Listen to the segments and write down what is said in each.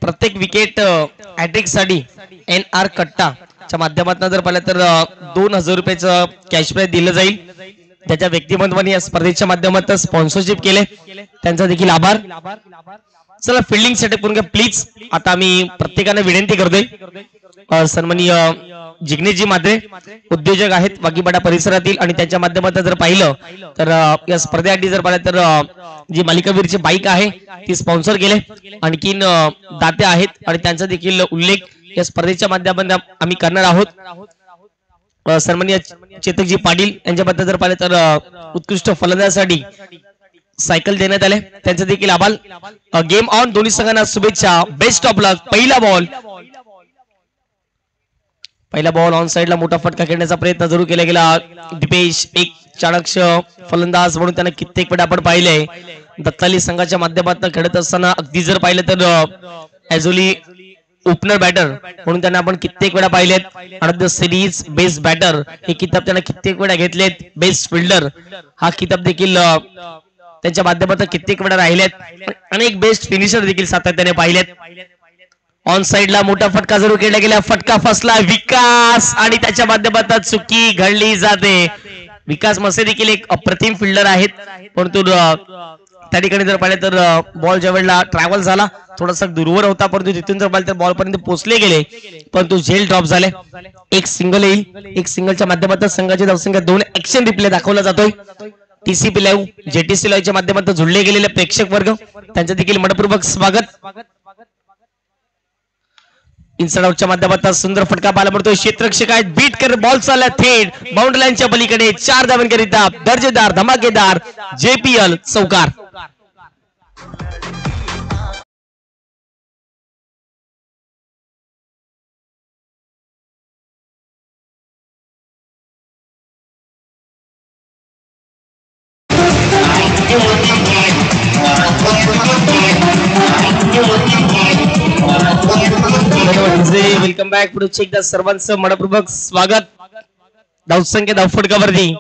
प्रत्येक wicket hat trick साठी NR कट्टाच्या माध्यमातून जर पाहिलं तर 2000 रुपयाचं कॅश प्राइज दिलं जाईल. त्याच्या व्यक्तिमत्वाने या स्पर्धेच्या माध्यमातून स्पॉन्सरशिप केले, त्यांचा देखील आभार. चला फिल्डिंग सेटअप करून घ्या प्लीज. आता आम्ही प्रत्येकाने विनंती करतोय, सन्माननीय जिग्नेशजी मात्रे उद्योजक आहेत वाकीपाडा परिसरातील, आणि त्यांच्या माध्यमातून जर पाहिलं तर या स्पर्धेसाठी जर पाहिलं तर जी मालिकावीरची बाईक आहे ती स्पॉन्सर केले. आणखीन दाते आहेत आणि त्यांचा देखील उल्लेख या स्पर्धेच्या माध्यमातून आम्ही करणार आहोत. सन्माननीय चेतकजी पाटील यांच्याबद्दल जर पाहिलं तर उत्कृष्ट फलंदाजासाठी सायकल देण्यात आले, त्यांचा देखील आभार. Game on. दोन्ही संघांना शुभेच्छा. बेस्ट ऑफ लक. पहिला बॉल ऑन साइडला मोठा फटका खेळण्याचा प्रयत्न जरूर केला गेला. दीपेश एक चाणक्य फलंदाज म्हणून त्यांना कित्येक वेळा आपण पाहिले. दत्ताली संघाच्या माध्यमातून खेळत असताना अगदी जर पाहिलं तर ॲझोली ओपनर बॅटर म्हणून त्यांना आपण कित्येक वेळा पाहिलेत. आणि सिरीज बेस्ट बॅटर हे किताब त्यांना कित्येक वेळा घेतलेत. बेस्ट फिल्डर हा किताब देखील त्यांच्या माध्यमातून कित्येक वेळा राहिलेत. अनेक बेस्ट फिनिशर देखील सातत्याने पाहिलेत. ऑन साइडला मोठा फटका जरूर केला गेला. फटका फसला. विकास आणि त्याच्या माध्यमातून चुकी घडली जाते. विकास मसे देखील एक अप्रतिम फिल्डर आहेत, परंतु त्या ठिकाणी जर पाहिलं तर बॉल ज्या वेळेला ट्रॅव्हल झाला थोडासा दूरवर होता, परंतु तिथून जर पाहिलं तर बॉल पर्यंत पोहोचले गेले, परंतु झेल ड्रॉप झाले. एक सिंगल येईल. एक सिंगलच्या माध्यमातून संघाची धावसंख्या 2 ऍक्शन रिप्ले दाखवला जातोय. TCP लाईव्ह JTC लाईव्हच्या माध्यमातून जुळले गेलेले प्रेक्षक वर्ग त्यांचं देखील मनपूर्वक स्वागत. इनसाइड आउटच्या माध्यमातून सुंदर फटका पाहायला मिळतोय. क्षेत्ररक्षक आहेत, बीट कर बॉल चालला थेट बाउंड्री लाईनच्या पलीकडे. 4 धावांकरिता दर्जेदार धमाकेदार JPL चौकार. Welcome back. पुढे एकदा सर्वांचं मनपूर्वक स्वागत. धावसंख्या धावफटकावरती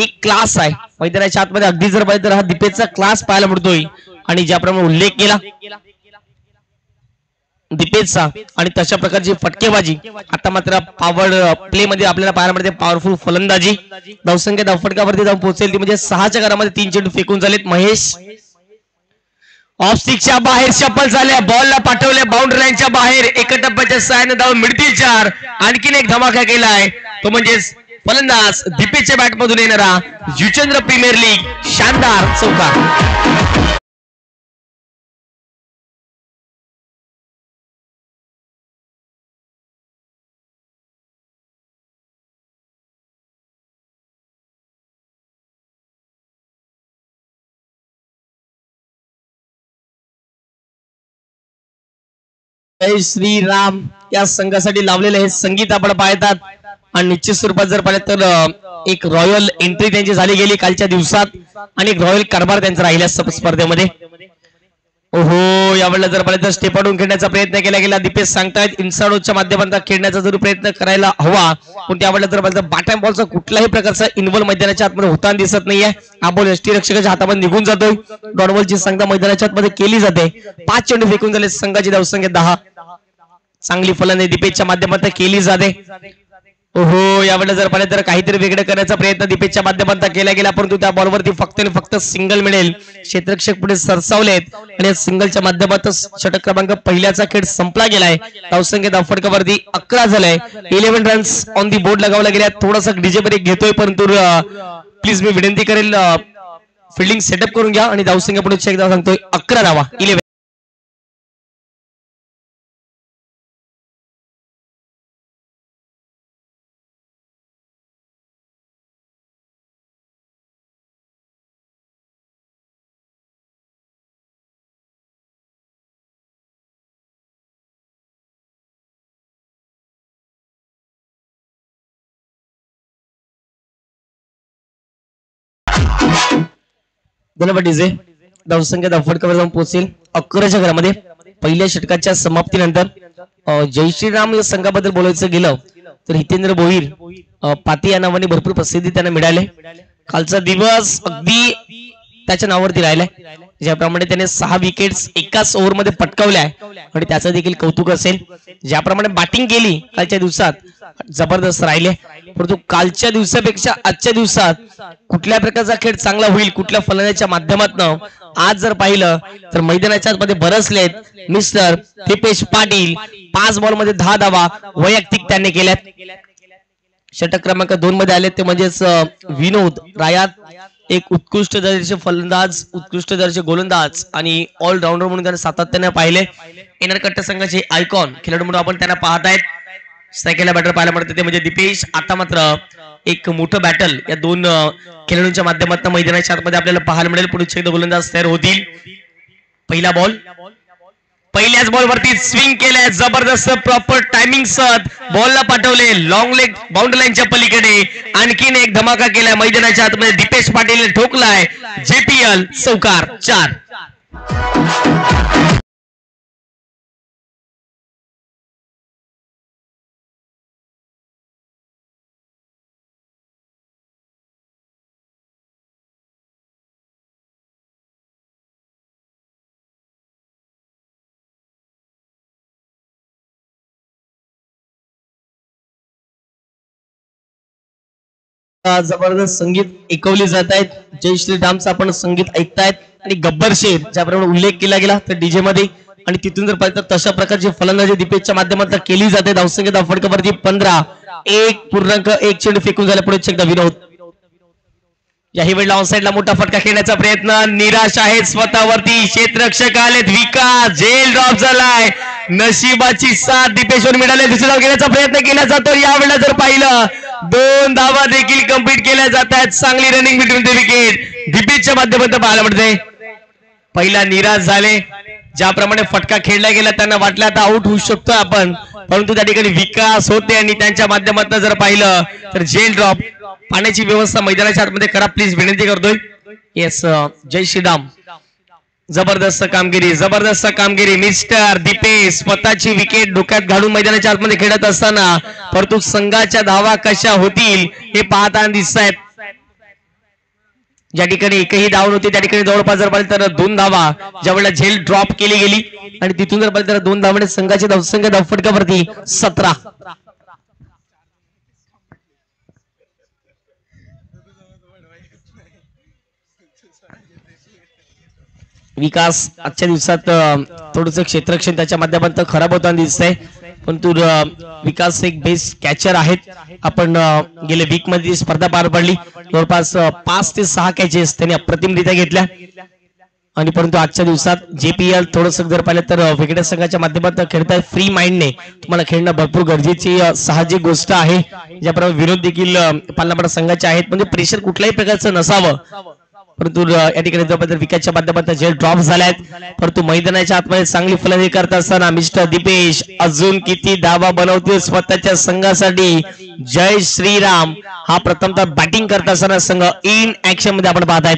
एक क्लास आहे मैदानाच्या आतमध्ये. अगदी जर पाहिजे तर हा दीपेशचा क्लास पाहायला मिळतोय, आणि ज्याप्रमाणे उल्लेख केला दीपेशचा आणि तशा प्रकारची फटकेबाजी, आता मात्र पॉवर प्ले मध्ये आपल्याला पाहायला मिळते. पॉवरफुल फलंदाजी. धावसंख्या धावफटकावरती जाऊन पोहोचेल ती म्हणजे 6च्या घरामध्ये 3 चेंडू फेकून झालेत. महेश ऑफ स्टिकच्या बाहेर शफल झाल्या. बॉलला पाठवले बाउंड्री लाईनच्या बाहेर. एका टप्प्याच्या सहाय्याने धाव मिळतील 4. आणखीन एक धमाका केलाय तो म्हणजे फलंदाज दीपेशच्या बॅट मधून येणारा युचंद्र प्रीमियर लीग शानदार चौकार. जय श्रीराम या संघासाठी लावलेले हे संगीत आपण पाहतात, आणि निश्चित स्वरूपात जर पाहिलं तर एक रॉयल एंट्री त्यांची झाली गेली कालच्या दिवसात, आणि एक रॉयल कारभार त्यांचा राहिल्या स्पर्धेमध्ये. ओहो, यावेळेला जर पाहिलं तर स्टेपाडून खेळण्याचा प्रयत्न केला गेला. दीपेश सांगतायत इन्साडोच्या माध्यमातून खेळण्याचा जरूर प्रयत्न करायला हवा, पण त्यावेळेला जर पाहिलं तर बॅटम बॉलचा कुठलाही प्रकारचा इन्व्हॉल्व मैदानाच्या आतमध्ये होताना दिसत नाहीये. हा बॉल यष्टीरक्षकाच्या हातामध्ये निघून जातोय. डॉटबॉलची संख्या मैदानाच्या आतमध्ये केली जाते. 5 चेंडू फेकून झाले. संघाची धावसंख्या 10. चांगली फलंदाजी दीपेशच्या माध्यमातून केली जाते. ओहो, यावेळेला जर पाहिलं तर काहीतरी वेगळं करण्याचा प्रयत्न दीपेशच्या माध्यमातून केला गेला, परंतु त्या बॉलवरती फक्त आणि फक्त सिंगल मिळेल. क्षेत्ररक्षक पुढे सरसावलेत आणि सिंगलच्या माध्यमातून षटक क्रमांक पहिल्याचा खेळ संपला गेलाय. धावसंख्या धावफटकावरती 11 झालाय. 11 रन्स ऑन दी बोर्ड लगावला गेल्या. थोडासा डीजे ब्रेक घेतोय, परंतु प्लीज मी विनंती करेल फिल्डिंग सेटअप करून घ्या. आणि धावसंख्या पुढे एकदा सांगतोय 11 धावा. 11. धन्यवाद. धावसंख्या धावफटकावर जाऊन पोहोचेल 11च्या घरामध्ये. पहिल्या षटकाच्या समाप्तीनंतर जय श्रीराम या संघाबद्दल बोलायचं गेलं तर हितेंद्र भोईर पाती या नावाने भरपूर प्रसिद्धी त्यांना मिळाले. कालचा दिवस अगदी त्याच्या नावावरती राहिलाय, ज्याप्रमाणे त्याने 6 विकेट्स एकाच ओव्हरमध्ये पटकावल्या आणि त्याचं देखील कौतुक असेल. ज्याप्रमाणे बॅटिंग केली कालच्या दिवसात जबरदस्त राहिले, परंतु कालच्या दिवसापेक्षा आजच्या दिवसात कुठल्या प्रकारचा खेळ चांगला होईल, कुठल्या फलंदाच्या माध्यमातून आज जर पाहिलं तर मैदानाच्या आतमध्ये बरसलेत मिस्टर दीपेश पाटील. 5 बॉलमध्ये 10 धावा वैयक्तिक त्यांनी केल्यात. षटक क्रमांक 2 मध्ये आले ते म्हणजेच विनोद रायात, एक उत्कृष्ट दर्जाचे फलंदाज, उत्कृष्ट दर्जाचे गोलंदाज आणि ऑलराऊंडर म्हणून त्यांना सातत्याने पाहिले. एनआर संघाचे आयकॉन खेळाडू म्हणून आपण त्यांना पाहत आहेत. स्ट्रायकरला बॅटर पाहायला मिळते ते म्हणजे दीपेश. आता मात्र एक मोठं बॅटल या दोन खेळाडूंच्या माध्यमातून मैदानाच्या आतमध्ये आपल्याला पाहायला मिळेल. पुढे गोलंदाज तयार होतील. पहिला बॉल, पहिल्याच बॉल वरती स्विंग केलाय, जबरदस्त प्रॉपर टायमिंग सत बॉलला पाठवले लॉंग लेग बाउंड्री लाईनच्या पलीकडे. आणखीन एक धमाका केलाय मैदानाच्या आतमध्ये दीपेश पाटील ठोकलाय. JPL चौकार 4. जबरदस्त संगीत ऐकवली जात आहेत. जय श्रीरामचं आपण संगीत ऐकतायत आणि गब्बर शेर ज्याप्रमाणे उल्लेख केला गेला तर डीजे मध्ये, आणि तिथून जर पाहिलं तर तशा प्रकारची फलंदाजी दीपेशच्या माध्यमातून केली जाते. धावसंख्या फटकावरती 15. 1.1 चेंडू फेकून झाला. पुढे एकदा विनोद. याही वेळेला ऑनसाइडला मोठा फटका खेळण्याचा प्रयत्न, निराश आहेत स्वतःवरती क्षेत्ररक्षक आलेत. विकास झेल ड्रॉप झालाय. नशिबाची साथ दीपेशवर मिळाली. दुसरी धाव घेण्याचा प्रयत्न केला जातो. यावेळेला जर पाहिलं 2 धावा देखील कंप्लीट केल्या जात आहेत. चांगली रनिंग बिटवीन द विकेट दीपेशच्या माध्यमातून पाहायला मिळते. पहिला निराश झाले, ज्याप्रमाणे फटका खेळला गेला त्यांना वाटलं आता आउट होऊ शकतो आपण, परंतु त्या ठिकाणी विकास होते आणि त्यांच्या माध्यमातून जर पाहिलं तर झेल ड्रॉप. पाण्याची व्यवस्था मैदानाच्या आतमध्ये करा प्लीज, विनंती करतोय. येस, जय श्रीराम. जबरदस्त कामगिरी, जबरदस्त कामगिरी. मिस्टर दीपेश स्वतःची विकेट डोक्यात घालून मैदानाच्या आतमध्ये खेळत असताना परंतु संघाच्या धावा कशा होतील हे पाहताना दिसत आहेत. ज्या ठिकाणी एकही धाव नव्हती त्या ठिकाणी जवळपास जर पाहिलं तर 2 धावा ज्यावेळेला झेल ड्रॉप केली गेली आणि तिथून जर पाहिलं तर 2 धावाने संघाची धावसंख्या धावफटकावरती 17. विकास आजच्या दिवसात थोडंसं क्षेत्ररक्षण त्याच्या माध्यमातून खराब होताना दिसतंय, परंतु विकास एक बेस्ट कॅचर आहेत. आपण गेले वीक मध्ये स्पर्धा पार पडली, जवळपास 5 ते 6 कॅचेस त्यांनी अप्रतिमरित्या घेतल्या. आणि परंतु आजच्या दिवसात JPL थोडंसं जर पाहिलं तर वेगळ्या संघाच्या माध्यमातून खेळताय फ्री माइंडने तुम्हाला खेळणं भरपूर गरजेची साहजिक गोष्ट आहे. ज्याप्रमाणे विरोध देखील पालनापडा संघाचे आहेत, म्हणजे प्रेशर कुठल्याही प्रकारचं नसावं. परंतु या ठिकाणी विकेटच्या माध्यमातून झेल ड्रॉप झाल्यात, परंतु मैदानाच्या आतमध्ये चांगली फलंदाजी करत असताना मिस्टर दीपेश अजून किती धावा बनवतील स्वतःच्या संघासाठी. जय श्रीराम. हा प्रथमतः बॅटिंग करत असताना संघ इन ऍक्शन मध्ये आपण पाहत आहेत.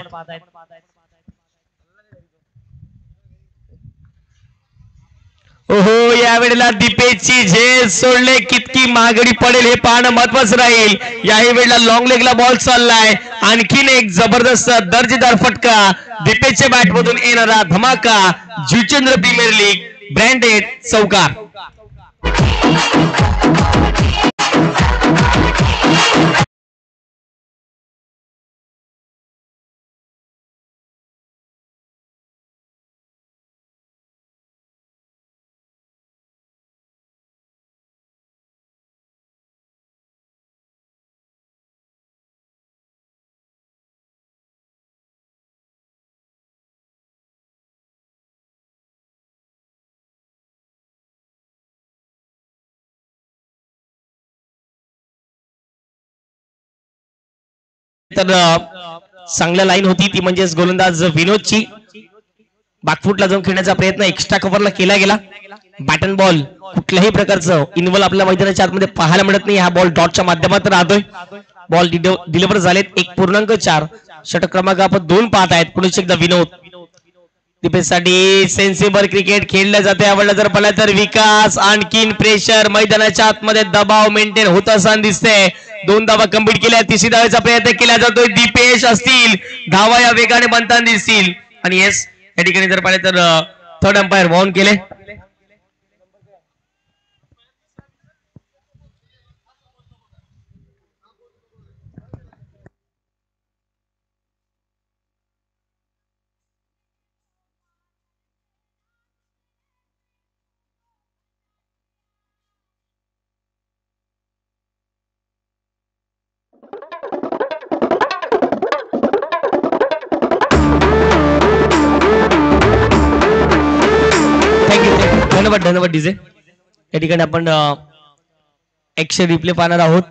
ओहो, यावेळेला दीपेशची झेल सोडले कितकी महागडी पडेल हे पाहणं महत्वाचं राहील. याही वेळेला लॉंग लेगला बॉल चाललाय. आणखीन एक जबरदस्त दर्जेदार फटका दीपेशच्या बॅट मधून येणारा धमाका. जुचंद्र प्रीमियर लीग ब्रँडेड चौकार. तर चांगल्या लाईन होती ती म्हणजेच गोलंदाज विनोदची. बॅकफुटला जाऊन खेळण्याचा प्रयत्न एक्स्ट्रा कव्हरला केला गेला. बॅटन बॉल कुठल्याही प्रकारचं इन्व्हॉल्व आपल्या मैदानाच्या आतमध्ये पाहायला मिळत नाही. हा बॉल डॉटच्या माध्यमातून राहतोय. बॉल डिलिव्हर झालेत 1.4. षटक क्रमांक आपण 2 पाहत आहेत. पुढे एकदा विनोद. दीपेशसाठी सेन्सिबल क्रिकेट खेळलं जाते. यावेळेला जर पाहिलं तर विकास आणखीन प्रेशर मैदानाच्या आतमध्ये दबाव मेंटेन होत असताना दिसते. 2 धावा कंप्लीट केल्या. तिसरी धावेचा प्रयत्न केला जातोय. दीपेश असतील धावा या वेगाने बनताना दिसतील. आणि येस या ठिकाणी जर पाहिले तर थर्ड अंपायर वॉर्न केले. धन्यवाद धन्यवाद डीजे. या ठिकाणी आपण ऍक्शन रिप्ले पाहणार आहोत.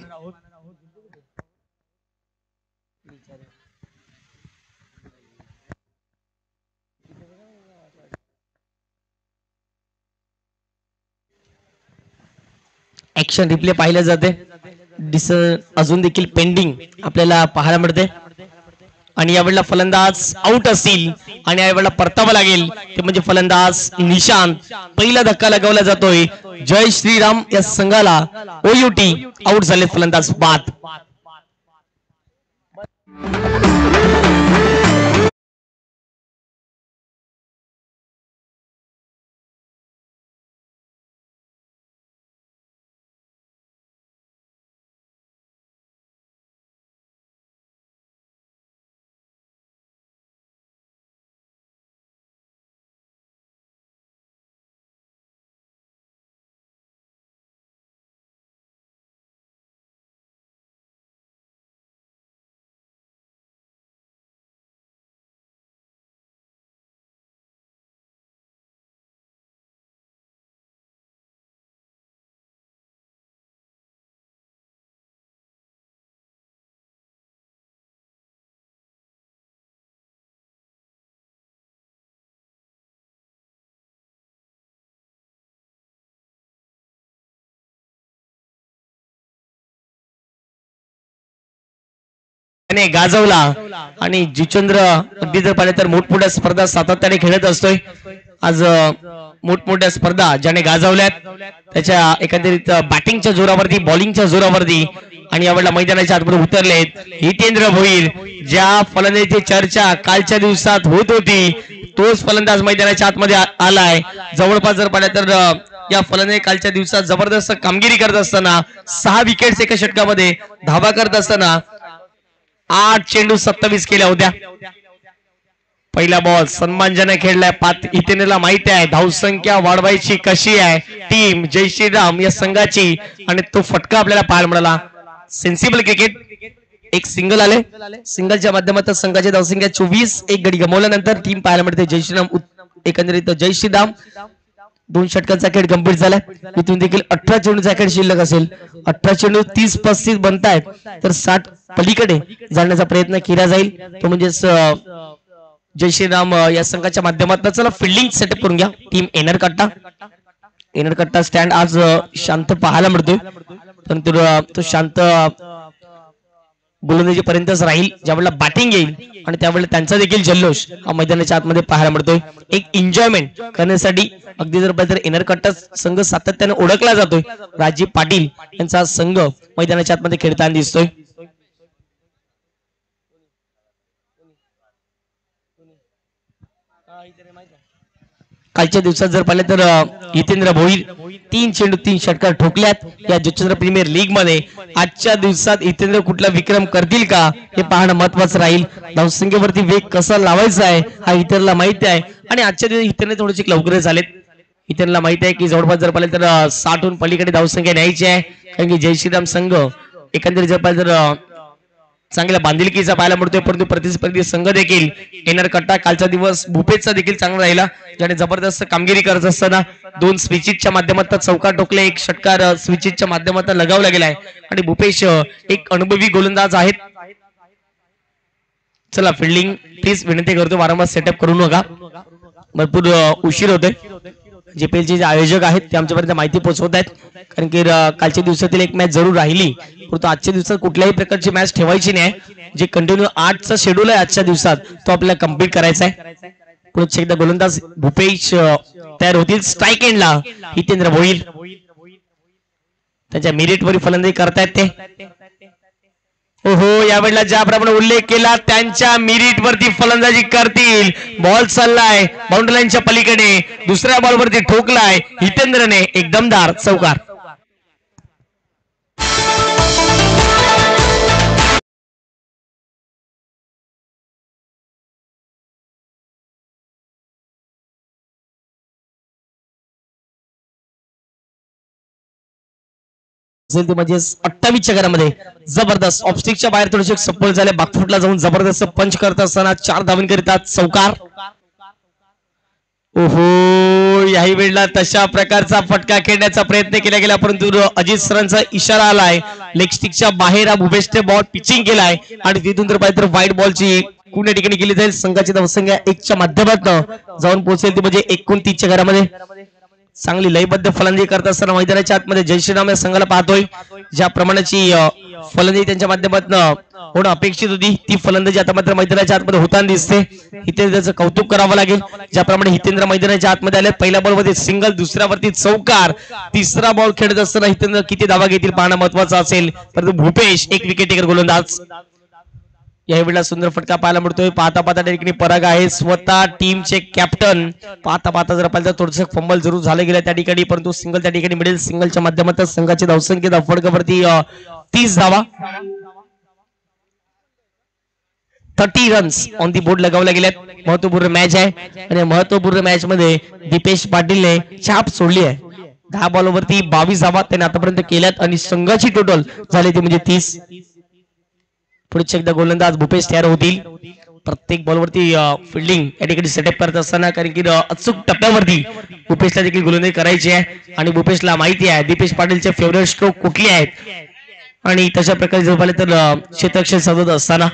ऍक्शन रिप्ले पाहिलं जाते. अजून देखील पेंडिंग आपल्याला पाहायला मिळते. आणि यावेळेला फलंदाज आउट असतील आणि यावेळेला परतावा लागेल ते म्हणजे फलंदाज निशांत. पहिला धक्का लगावला जातोय जय श्रीराम या संघाला. ओयूटी आउट झाले फलंदाज बाद. गाजवला. आणि जिचंद्र अगदी जर पाहिलं तर मोठमोठ्या स्पर्धा सातत्याने खेळत असतोय. आज मोठमोठ्या स्पर्धा ज्याने गाजवल्यात त्याच्या एकंदरीत बॅटिंगच्या जोरावरती बॉलिंगच्या जोरावरती आणि यावेळेला मैदानाच्या आतमध्ये उतरलेत हितेंद्र भोईर. ज्या फलंदाजीची चर्चा कालच्या दिवसात होत होती तोच फलंदाज मैदानाच्या आतमध्ये आलाय. जवळपास जर पाहिलं तर या फलंदाजी कालच्या दिवसात जबरदस्त कामगिरी करत असताना 6 विकेट्स एका षटकामध्ये धावा करत असताना 8 चेंडू 27 केल्या होत्या. पहिला बॉल सन्मानजनक खेळलाय. हितेंद्रला माहिती आहे धावसंख्या वाढवायची कशी आहे टीम जय श्रीराम या संघाची आणि तो फटका आपल्याला पाहायला मिळाला. Sensible cricket. एक सिंगल आले. सिंगलच्या माध्यमातून संघाची धावसंख्या 24. एक गडी गमावल्यानंतर टीम पाहायला मिळते जय श्रीराम. एकंदरीत जय श्रीराम 2 षटकांचा खेळ कंप्लीट झालाय. इथून देखील 18 चेंडूचा खेळ शिल्लक असेल. 18 चेंडू 30-35 बनतायत तर 60 पलीकडे जाण्याचा प्रयत्न केला जाईल. तो म्हणजे जय श्रीराम या संघाच्या माध्यमातून. चला फिल्डिंग सेटअप करून घ्या. टीम एनर कट्टा स्टँड आज शांत पाहायला मिळतोय परंतु तो शांत गोलंदाजी पर्यंतच राहील. ज्यावेळेला बॅटिंग येईल आणि त्यावेळेला त्यांचा देखील जल्लोष हा मैदानाच्या आतमध्ये पाहायला मिळतोय. एक एन्जॉयमेंट करण्यासाठी अगदी जर पाहिजे तर एनर कट्टा संघ सातत्याने ओळखला जातोय. राजीव पाटील यांचा संघ मैदानाच्या आतमध्ये खेळताना दिसतोय. कालच्या दिवसात जर पाहिलं तर हितेंद्र भोईर 3 चेंडू 3 षटकार ठोकल्यात या जिचंद्र प्रीमियर लीग मध्ये. आजच्या दिवसात हितेंद्र कुठला विक्रम करतील का हे पाहणं महत्वाचं राहील. धावसंख्येवरती वेग कसा लावायचा आहे हा हितेंद्रला माहिती आहे आणि आजच्या दिवशी हितेंद्र थोडेसे लवकरच झालेत. हितेंद्रला माहिती आहे की जवळपास जर पाहिलं तर 60हून पलीकडे धावसंख्या न्यायची आहे कारण की जय श्रीराम संघ एकंदरीत जर पाहिलं तर चांगल्या बांधिलकीचा पाहायला मिळतोय परंतु प्रतिस्पर्धी संघ देखील एनर कट्टा. कालचा दिवस भूपेशचा देखील चांगला राहिला ज्याने जबरदस्त कामगिरी करत असताना 2 स्विचिसच्या माध्यमातून चौकार ठोकले. 1 षटकार स्विचिसच्या माध्यमातून लगावला गेलाय आणि भूपेश एक अनुभवी गोलंदाज आहेत. चला फिल्डिंग प्लीज विनंती करतो वारंवार सेटअप करू नका. भरपूर उशीर होतोय. जेपीएलचे जे आयोजक आहेत ते आमच्यापर्यंत माहिती पोहोचवत आहेत कारण की कालच्या दिवसातील एक मॅच जरूर राहिली परंतु आजच्या दिवसात कुठल्याही प्रकारची मॅच ठेवायची नाही. जे कंटिन्यू 8चा शेड्यूल आहे आजच्या दिवसात तो आपल्याला कंप्लीट करायचा आहे. पुढे एकदा गोलंदाज भूपेश तयार होतील. स्ट्राइक एंडला हितेंद्र भोईर त्यांच्या मेरिटवर फलंदाजी करतायत ते हो यावेळेला ज्याप्रमाणे उल्लेख केला त्यांच्या मिरिट वरती फलंदाजी करतील. बॉल चाललाय बाउंड्री लाईनच्या पलीकडे, दुसऱ्या बॉल वरती ठोकलाय हितेंद्रने एक दमदार चौकार. म्हणजे 28 घरामध्ये जबरदस्त ऑफस्टिकच्या बाहेर थोडेसे सफल झाले. बाकफुटला जाऊन जबरदस्त पंच करत असताना 4 धावांकरिता चौकार. ओहो याही वेळेला तशा प्रकारचा फटका खेळण्याचा प्रयत्न केला गेला परंतु अजित सरांचा इशारा आलाय. लेग स्टिकच्या बाहेर भूपेशने बॉल पिचिंग केलाय आणि तिथून जर पाहिजे तर व्हाईट बॉलची कुण्या ठिकाणी केली जाईल. संघाची धावसंख्या 1 च्या माध्यमातून जाऊन पोहोचेल ती म्हणजे 29 घरामध्ये. चांगली लयबद्ध फलंदाजी करत असताना मैदानाच्या आतमध्ये जय श्रीराम या संघाला पाहतोय. ज्या प्रमाणाची फलंदाजी त्यांच्या माध्यमातून होणं अपेक्षित होती ती फलंदाजी आता मात्र मैदानाच्या आतमध्ये होताना दिसते. हितेंद्रचं कौतुक करावं लागेल. ज्याप्रमाणे हितेंद्र मैदानाच्या आतमध्ये आले, पहिल्या बॉलमध्ये सिंगल, दुसऱ्यावरती चौकार, तिसरा बॉल खेळत असताना हितेंद्र किती धावा घेतील पाहणं महत्वाचं असेल. परंतु भूपेश एक विकेट टेकर गोलंदाज. यावेळेला सुंदर फटका पाहायला मिळतोय. पाहता पाहता ठिकाणी पराग आहे स्वतः टीमचे कॅप्टन. पाहता पाहता जर पाहिलं तर थोडंसं फंबल जरूर झालं गेलं त्या ठिकाणी परंतु सिंगल त्या ठिकाणी मिळेल. सिंगलच्या माध्यमातून संघाची धावसंख्या फडकावरती 30 धावा, 30 रन्स ऑन दी बोर्ड लगावल्या गेल्यात. महत्वपूर्ण मॅच आहे आणि महत्वपूर्ण मॅच मध्ये दीपेश पाटीलने छाप सोडली आहे. 10 बॉलवरती 22 धावा त्याने आतापर्यंत केल्यात आणि संघाची टोटल झाली ती म्हणजे 30. पुढचे एकदा गोलंदाज भूपेश तयार होतील. प्रत्येक बॉलवरती फिल्डिंग या ठिकाणी सेटअप करत असताना कारण की अचूक टप्प्यावरती भूपेशला देखील गोलंदाजी करायची आहे आणि भूपेशला माहिती आहे दीपेश पाटीलचे फेवरेट स्ट्रोक कुठले आहेत आणि तशा प्रकारे जर पाहिले तर क्षेत्ररक्षण साधत असताना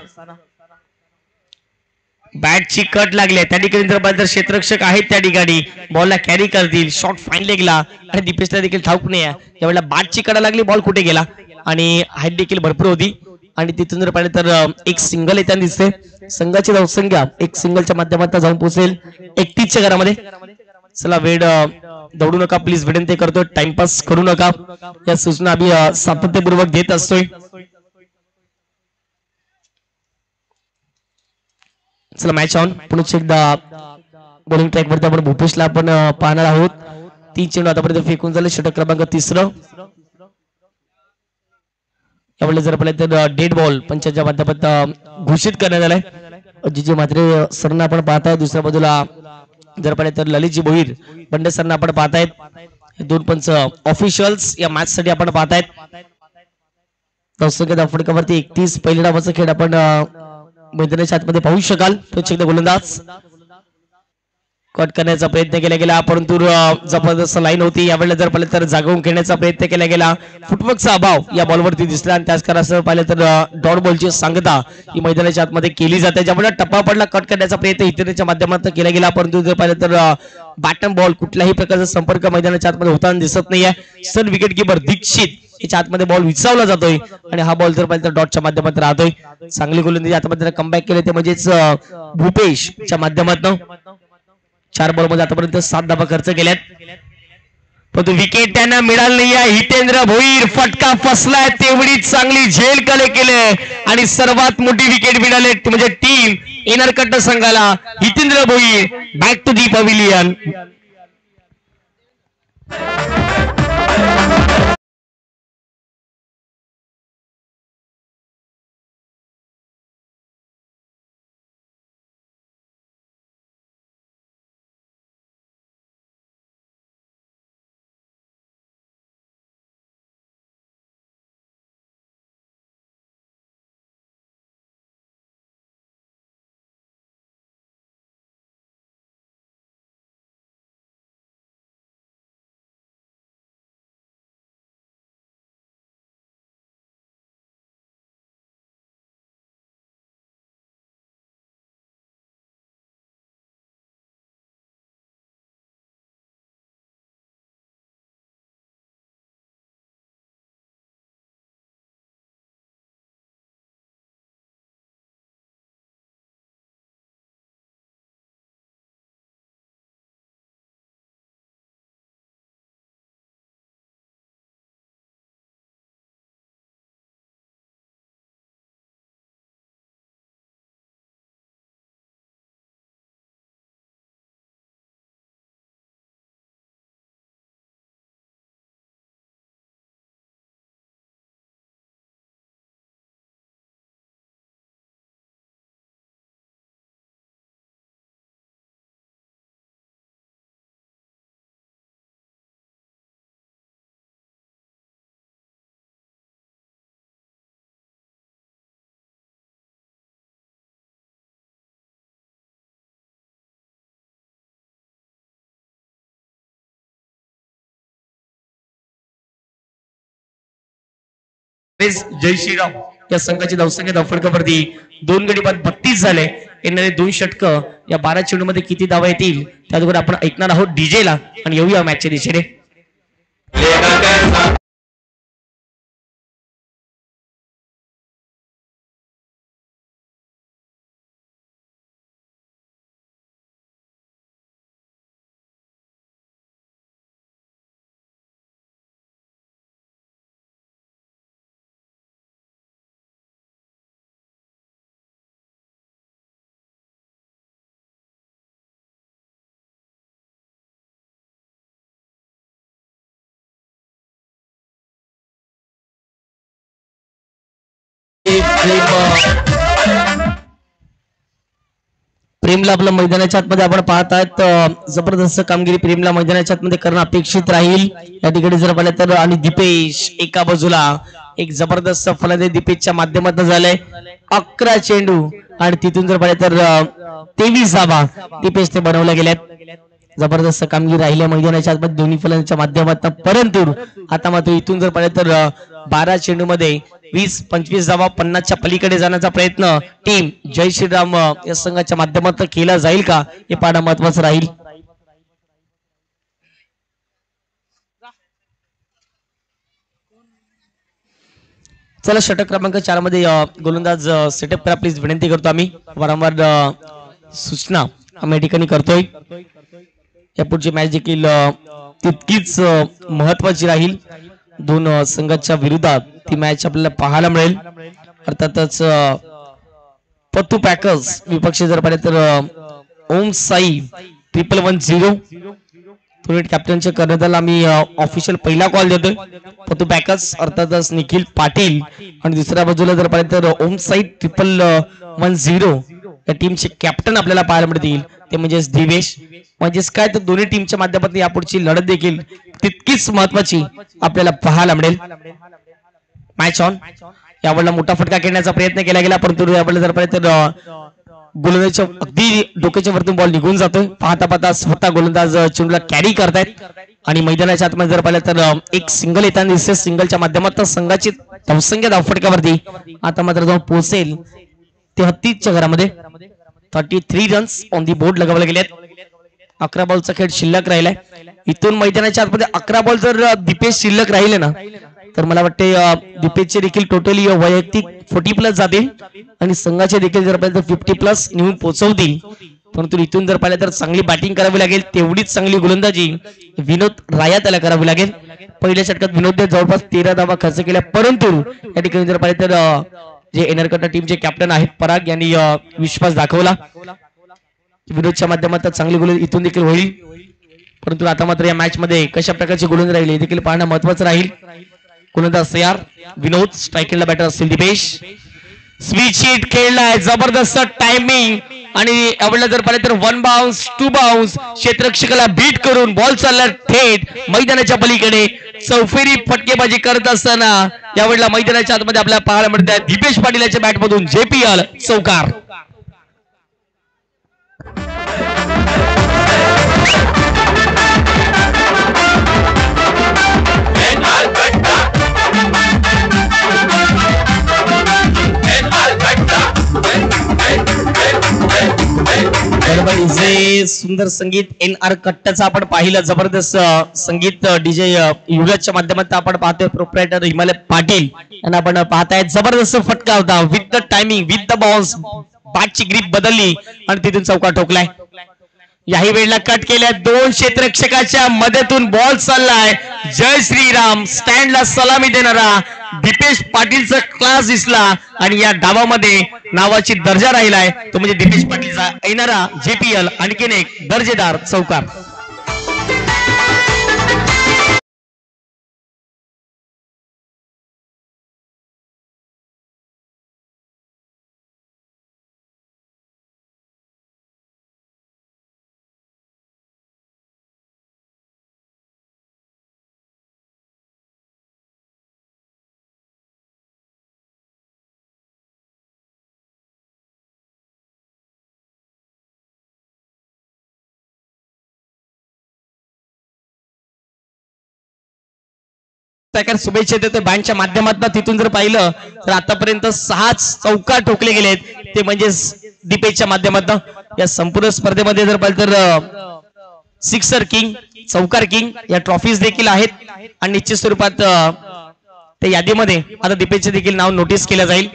बॅटची कट लागली त्या ठिकाणी जर पाहिलं तर क्षेत्ररक्षक आहेत त्या ठिकाणी बॉलला कॅरी करतील. शॉट फाईन लेगला आणि दीपेशला देखील ठाऊक नाही आहे त्यावेळेला बॅटची कडा लागली, बॉल कुठे गेला आणि हाईट देखील भरपूर होती आणि तिथून जर पाहिलं तर एक सिंगल येताना दिसते. संघाची धावसंख्या एक सिंगलच्या माध्यमातून जाऊन पोहोचेल 31 घरामध्ये. चला वेळ दौडू नका प्लीज, विनंती करतोय टाइमपास करू नका. या सूचना आम्ही सातत्यपूर्वक देत असतोय. चला मॅच ऑन. पुन्हा एकदा बॉलिंग ट्रॅक वरती आपण भूपेशला आपण पाहणार आहोत. 3 चेंडू आतापर्यंत फेकून झाले. षटक क्रमांक 3. त्यावेळेला जर पाहिलं तर डेड बॉल पंचांच्या माध्यमातून घोषित करण्यात आलाय. जी म्हात्रे सरना आपण पाहताय. दुसऱ्या बाजूला जर पाहिलं तर ललितजी भोईर बंडे सरना आपण पाहतायत. हे 2 पंच ऑफिशियल्स या मॅच साठी आपण पाहतायत. धावसंख्या फडकावरती 31. पहिल्या डावाचा खेळ आपण मैदानाच्या आतमध्ये पाहू शकाल. तो एकदा गोलंदाज कट करण्याचा प्रयत्न केला गेला परंतु जबरदस्त लाईन होती. यावेळेला जर पाहिलं तर जागवून खेळण्याचा प्रयत्न केला गेला. फुटवर्कचा अभाव या बॉलवरती दिसला आणि त्याच कारण पाहिलं तर डॉट बॉलची सांगता ही मैदानाच्या आतमध्ये केली जाते. ज्यामुळे टप्पा पडला कट करण्याचा प्रयत्न हितेंद्रच्या माध्यमातून केला गेला परंतु जर पाहिलं तर बॅटन बॉल कुठल्याही प्रकारचा संपर्क मैदानाच्या आतमध्ये होताना दिसत नाहीये. सर विकेट किपर दीक्षित याच्या आतमध्ये बॉल विचावला जातोय आणि हा बॉल जर पाहिलं तर डॉटच्या माध्यमातून राहतोय. चांगली गोलंदाजी आतापर्यंत कमबॅक केले ते म्हणजेच भूपेशच्या माध्यमातून. 4 बॉल मध्ये आतापर्यंत 7 धावा खर्च केल्यात परंतु विकेट त्यांना मिळाली नाही. हितेंद्र भोईर फटका फसलाय तेवढी चांगली झेल कले केले आणि सर्वात मोठी विकेट मिळाली म्हणजे टीम एनरकट्ट संघाला. Hitendra Bhoir back to the pavilion. Jai Shriram या संघाची धावसंख्या धावफलकावरती 2 गडी बाद 32 झाले. येणारे 2 षटक या 12 चेंडूमध्ये किती धावा येतील त्यावर आपण ऐकणार आहोत डीजे ला आणि येऊया मॅचच्या दिशेने. प्रेमला आपल्या मैदानाच्या आतमध्ये आपण पाहत आहेत. जबरदस्त कामगिरी प्रेमला मैदानाच्या आतमध्ये करणं अपेक्षित राहील. या ठिकाणी जर पाहिलं तर आणि दीपेश एका बाजूला एक जबरदस्त फलंदाजी दीपेशच्या माध्यमातून झालंय. 11 चेंडू आणि तिथून जर पाहिलं तर 23 धावा दीपेशने बनवल्या गेल्यात. जबरदस्त कामगिरी राहिल्या मैदानाच्या आतमध्ये दोन्ही फलंदाजांच्या माध्यमातून. परंतु आता मात्र इथून जर पाहिलं तर 12 चेंडू मध्ये 20-25 धावा 50च्या पलीकडे जाण्याचा प्रयत्न टीम जय श्रीराम या संघाच्या माध्यमातून केला जाईल का हे पाहणं महत्वाचं राहील. चला षटक क्रमांक 4 मध्ये गोलंदाज सेटअप करा प्लीज विनंती करतो. आम्ही वारंवार सूचना आम्ही या ठिकाणी करतोय. या पुढची मॅच देखील तितकीच महत्वाची राहील. दोन संघाच्या विरोधात ती मॅच आपल्याला पाहायला मिळेल. अर्थातच पत्तू पॅकर्स विपक्ष जर पाहिले तर ओम साई 1110 टुर्नामेंट कॅप्टनच्या कर्णधाराला आम्ही ऑफिशियल पहिला कॉल देतोय. पत्तू पॅकर्स अर्थातच निखिल पाटील आणि दुसऱ्या बाजूला जर पाहिले तर ओम साई 1110 या टीमचे कॅप्टन आपल्याला पाहायला मिळतील ते म्हणजेच दिवेश. म्हणजेच काय तर दोन्ही टीमच्या माध्यमातून यापुढची लढत देखील तितकीच महत्वाची आपल्याला पाहायला मिळेल. मॅच ऑन यावेळेला मोठा फटका खेळण्याचा प्रयत्न केला गेला परंतु यावेळेला जर पाहिजे तर गोलंदाजच्या अगदी डोक्याच्या वरतून बॉल निघून जातोय. पाहता पाहता स्वतः गोलंदाज चेंडूला कॅरी करतायत आणि मैदानाच्या आतमध्ये जर पाहिलं तर एक सिंगल येताना दिसते. सिंगलच्या माध्यमातून संघाची धावसंख्या धावफटक्यावरती आता मात्र जाऊन पोहोचेल 33च्या घरामध्ये. 33 रन्स ऑन दी बोर्ड लगावले गेलेत. 11 बॉलचा खेळ शिल्लक राहिलाय. इथून मैदानाच्या आतमध्ये 11 बॉल जर दीपेश शिल्लक राहिले ना तर मला वाटते दीपेशचे देखील टोटली वैयक्तिक 40+ जातील आणि संघाचे देखील जर पाहिजे तर 50+ नेऊन पोहोचवतील. परंतु इथून जर पाहिलं तर चांगली बॅटिंग करावी लागेल. तेवढीच चांगली गोलंदाजी विनोद राया त्याला करावी लागेल. पहिल्या षटकात विनोदने जवळपास 13 धावा खर्च केल्या परंतु या ठिकाणी जर पाहिलं तर जे एनरकटा टीमचे कॅप्टन आहेत पराग यांनी विश्वास दाखवला. विनोदच्या माध्यमातून चांगली गोलंदाजी इथून देखील होईल. परंतु आता मात्र या मॅच मध्ये कशा प्रकारची गोलंदाजी राहिली देखील पाहणं महत्वाचं राहील. गोलंदाज तयार विनोद स्ट्रायकिंगला बॅटर असतील दीपेश. स्विच हिट खेळलाय जबरदस्त टायमिंग आणि यावेळेला जर पाहिलं तर 1 बाउन्स 2 बाउन्स क्षेत्ररक्षकाला बीट करून बॉल चालला थेट मैदानाच्या पलीकडे. चौफेरी फटकेबाजी करत असताना यावेळेला मैदानाच्या आतमध्ये आपल्याला पाहायला मिळत आहे दीपेश पाटील याच्या बॅट मधून JPL चौकार. सुंदर संगीत NR कट्टाचं आपण पाहिलं. जबरदस्त संगीत डीजे युवराजच्या माध्यमातून आपण पाहतोय. प्रोप्रायटर हिमालय पाटील यांना आपण पाहताय. जबरदस्त फटका होता with the timing with the bounce. बॅटची ग्रीप बदलली आणि तिथून चौका ठोकलाय. याही वेळेला कट केल्या 2 क्षेत्ररक्षकाच्या मदतीतून बॉल चाललाय. जय श्रीराम स्टँडला सलामी देणारा दीपेश पाटीलचा क्लास दिसला आणि या डावामध्ये नावाची दर्जा राहिलाय तो म्हणजे दीपेश पाटीलचा येणारा JPL आणखीन एक दर्जेदार चौकार. त्याकडे शुभेच्छा देतो बँडच्या माध्यमातून. तिथून जर पाहिलं तर आतापर्यंत 6 चौकार ठोकले गेलेत, ते म्हणजे दीपेशच्या माध्यमातून. या संपूर्ण स्पर्धेमध्ये जर पाहिलं तर सिक्सर किंग, चौकार किंग या ट्रॉफीज देखील आहेत आणि निश्चित स्वरूपात त्या यादीमध्ये आता दीपेशचे देखील नाव नोटीस केलं जाईल.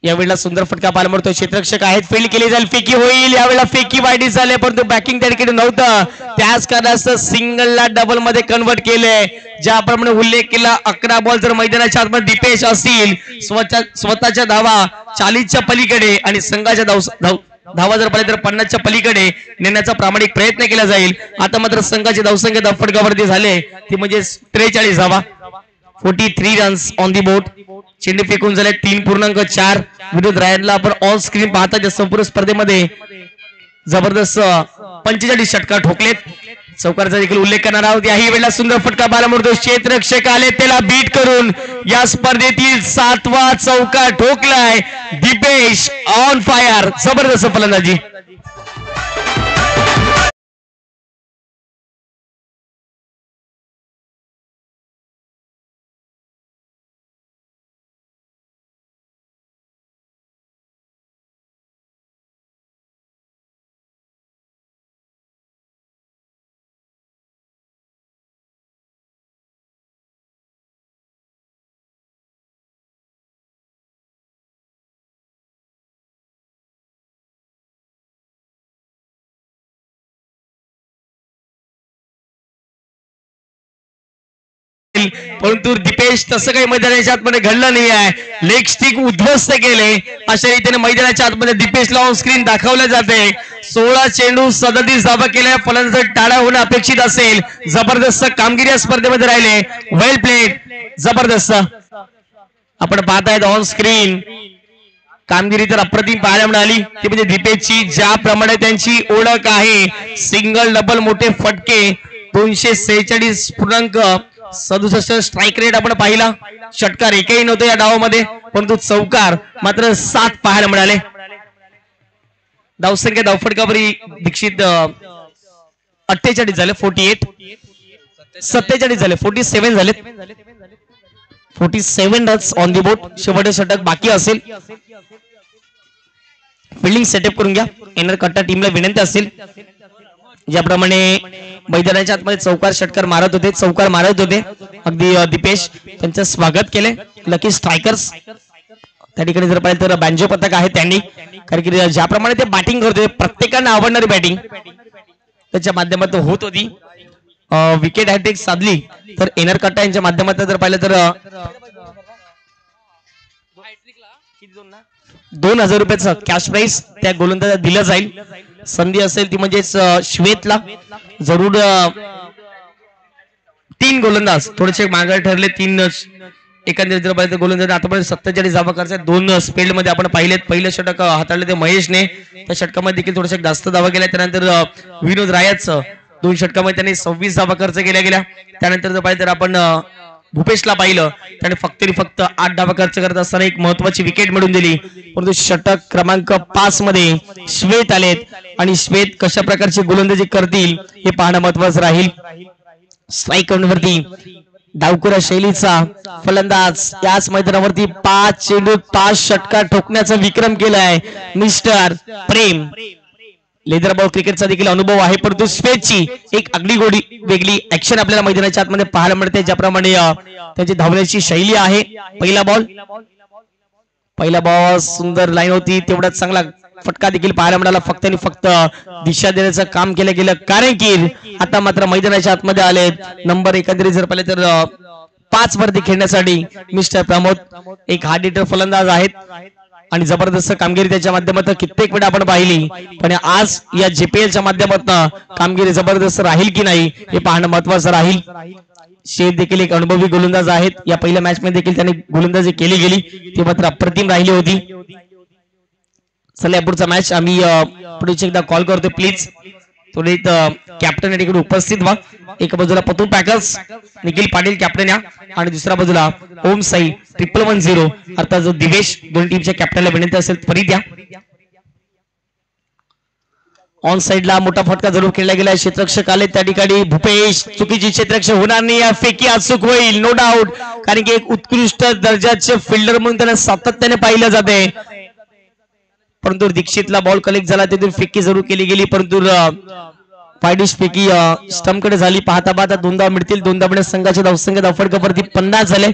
यावेळेला सुंदर फटका पाहायला मिळतो. क्षेत्ररक्षक आहेत, फील्ड केली जाईल, फेकी होईल. यावेळेला फेकी वाईट झाले, परंतु बॅकिंग त्या ठिकाणी नव्हतं. त्याच कारणास्तव सिंगलला डबल मध्ये कन्वर्ट केले. ज्याप्रमाणे उल्लेख केला 11 बॉल जर मैदानाच्या आतमध्ये दीपेश असतील, स्वतःच्या धावा 40च्या पलीकडे आणि संघाच्या धावा जर पाहिजे तर 50च्या पलीकडे नेण्याचा प्रामाणिक प्रयत्न केला जाईल. आता मात्र संघाचे धावसंख्या फटकावरती झाले ती म्हणजे 43 धावा, 43 रन्स ऑन दी बोर्ड. चेंडू फेकून झाले 3.4. विनोद रायनला आपण ऑन स्क्रीन पाहता या संपूर्ण स्पर्धेमध्ये जबरदस्त 45 षटकार ठोकलेत. चौकारचा देखील उल्लेख करणार आहोत. याही वेळेला सुंदर फटका पाहायला मिळतो. क्षेत्ररक्षक आले, त्याला बीट करून या स्पर्धेतील 7वा चौकार ठोकलाय दीपेश. ऑन फायर, जबरदस्त फलंदाजी. परंतु दीपेश तसं काही मैदानाच्या आतमध्ये घडलं नाही आहे. लेग स्टिक उद्ध्वस्त केले, अशा रीतीने मैदानाच्या आतमध्ये दीपेशला ऑन स्क्रीन दाखवले जाते. 16 चेंडू 37 धावा केल्या. फलंदाज टाळा होणं अपेक्षित असेल. जबरदस्त कामगिरी या स्पर्धेमध्ये राहिले. वेल प्लेड, जबरदस्त. आपण पाहतायत ऑन स्क्रीन कामगिरी तर अप्रतिम पाहायला मिळाली. ती म्हणजे दीपेशची, ज्याप्रमाणे त्यांची ओळख आहे. सिंगल डबल मोठे फटके, 246.67 स्ट्राईक रेट आपण पाहिला. षटकार एकही नव्हते या डावामध्ये, परंतु चौकार मात्र 7 पाहायला मिळाले. धावसंख्या धावफटकावरी दीक्षित 48 झाले, 47 झाले, 47 झाले, 47 रन्स ऑन दी बोर्ड. शेवटचे षटक बाकी असेल. फिल्डिंग सेटअप करून घ्या. एनर कट्टा टीमला विनंती असेल. ज्याप्रमाणे मैदानाच्या आतमध्ये चौकार मारत होते अगदी दीपेश, त्यांचं स्वागत केले. लकी स्ट्रायकर्स त्या ठिकाणी जर पाहिलं तर बँजो पथक आहे त्यांनी, कारण की ज्याप्रमाणे ते बॅटिंग करतोय प्रत्येकांना आवडणारी बॅटिंग त्याच्या माध्यमातून होत होती. विकेट हॅट्रिक साधली तर एनर कट्टा यांच्या माध्यमातून जर पाहिलं तर 2000 रुपयाचं कॅश प्राइस त्या गोलंदाजाला दिलं जाईल. संधी असेल ती म्हणजेच श्वेतला जरूर 3 गोलंदाज थोडेसे मागे ठरले. 3 एकंदरीत जर पाहिलं तर गोलंदाज आतापर्यंत 47 धावा करतात. 2 स्पेल्ड मध्ये आपण पाहिलेत. पहिलं षटक हाताळले ते महेशने, त्या षटकामध्ये देखील थोडेसे जास्त धावा केल्या. त्यानंतर विनोद रायचं 2 षटकामध्ये त्यांनी 26 धावा खर्च केल्या. त्यानंतर जर पाहिलं तर आपण भूपेशला पाहिलं, त्याने फक्त 8 धावा खर्च करत असताना एक महत्वाची विकेट मिळवून दिली. परंतु षटक क्रमांक 5 मध्ये श्वेत आलेत आणि श्वेत कशा प्रकारची गोलंदाजी करतील हे पाहणं महत्वाचं राहील. स्ट्राईक काउंटवरती डावखुरा शैलीचा फलंदाज याच मैदानावरती 5 चेंडू 5 षटकार ठोकण्याचा विक्रम केलाय मिस्टर प्रेम. लेदर बॉल क्रिकेटचा देखील अनुभव आहे, परंतु स्पेसची एक आगळी वेगळी ऍक्शन आपल्याला मैदानाच्या आतमध्ये पाहायला मिळते. ज्याप्रमाणे त्याची धावण्याची शैली आहे. पहिला बॉल सुंदर लाईन होती, तेवढाच चांगला फटका देखील पाहायला मिळाला. फक्त दिशा देण्याचं काम केलं गेलं, कारण की आता मात्र मैदानाच्या आतमध्ये आलेत नंबर एकंदरीत जर पाहिले तर 5 वरती खेळण्यासाठी मिस्टर प्रमोद. एक हार्ड हिटर फलंदाज आहेत आणि जबरदस्त कामगिरी त्याच्या माध्यमातून कित्येक वेळा आपण पाहिली. पण आज या JPLच्या माध्यमातून कामगिरी जबरदस्त राहील की नाही हे पाहणं महत्वाचं राहील. शेख देखील एक अनुभवी गोलंदाज आहेत. या पहिल्या मॅच मध्ये देखील त्यांनी गोलंदाजी केली गेली, ती मात्र अप्रतिम राहिली होती. चला पुढचा मॅच आम्ही पुढे एकदा कॉल करतो. प्लीज थोडे कॅप्टन या ठिकाणी उपस्थित व्हा. एका बाजूला पतू पॅकर्स निखिल पाटील कॅप्टन या आणि दुसऱ्या बाजूला ओम साई 1110 अर्थात जो दिवेश, दोन टीमच्या कॅप्टनला विनंती असेल त्वरित द्या. ऑन साइडला मोठा फटका जरूर खेळला गेला. क्षेत्ररक्षक आले त्या ठिकाणी. भूपेश चुकीची क्षेत्ररक्षक होणार नाही. फेकी अचूक होईल नो डाऊट, कारण की एक उत्कृष्ट दर्जाचे फिल्डर म्हणून त्यांना सातत्याने पाहिलं जाते. परंतु दीक्षितला बॉल कलेक्ट झाला, तिथून फेकी जरूर केली गेली, परंतु फायडिश फेकी स्टंप कडे झाली. पाहता पाहता 2 धावा मिळतील. 2 धावांनी संघाच्या धावसंख्या धावफटकावरती 50 झाले.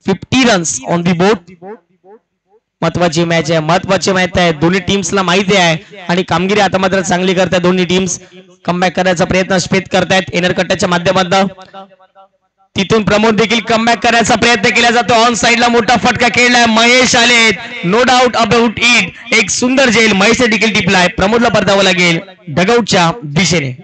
50 रन्स ऑन दी बोर्ड. महत्वाची मॅच आहे, महत्वाची मॅच आहे. दोन्ही टीम्सला माहिती आहे आणि कामगिरी आता मात्र चांगली करतायत. दोन्ही टीम्स कमबॅक करायचा प्रयत्न स्पेद करतायत. एनर कट्ट्याच्या माध्यमातून तिथून प्रमोद देखील कमबॅक करायचा प्रयत्न केला जातो. ऑन साइडला मोठा फटका खेळलाय. महेश आलेत, नो डाऊट अबाउट इट. एक सुंदर झेल महेश देखील टिपलाय. प्रमोदला परतावं लागेल डगआउटच्या दिशेने.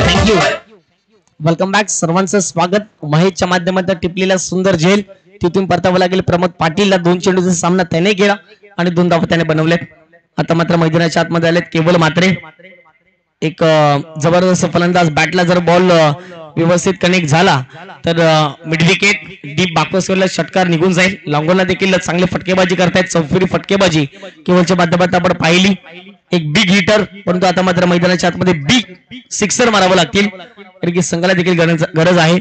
थँक्यू. Welcome back. सर्वांचं स्वागत. महेशच्या माध्यमातून टिपलेला सुंदर झेल तिथून परतावं लागेल प्रमोद पाटीलला. 2 चेंडूचा सामना त्याने केला आणि 2 धावा त्याने बनवलेत. आता मात्र मैदानाच्या आतमध्ये आलेत केवल मात्रे. एक जबरदस्त फलंदाज. बॅटला जर बॉल व्यवस्थित कनेक्ट झाला तर मिड विकेट डीप बाकवस्करला षटकार निघून जाईल. लॉंगोला देखील चांगले फटकेबाजी करतायत. चौफेरी फटकेबाजी केवलच्या माध्यमातून आपण पाहिली. एक बिग हिटर, परंतु आता मात्र मैदानाच्या आतमध्ये बिग सिक्सर मारावं लागतील, कारण की संघाला देखील गरज आहे.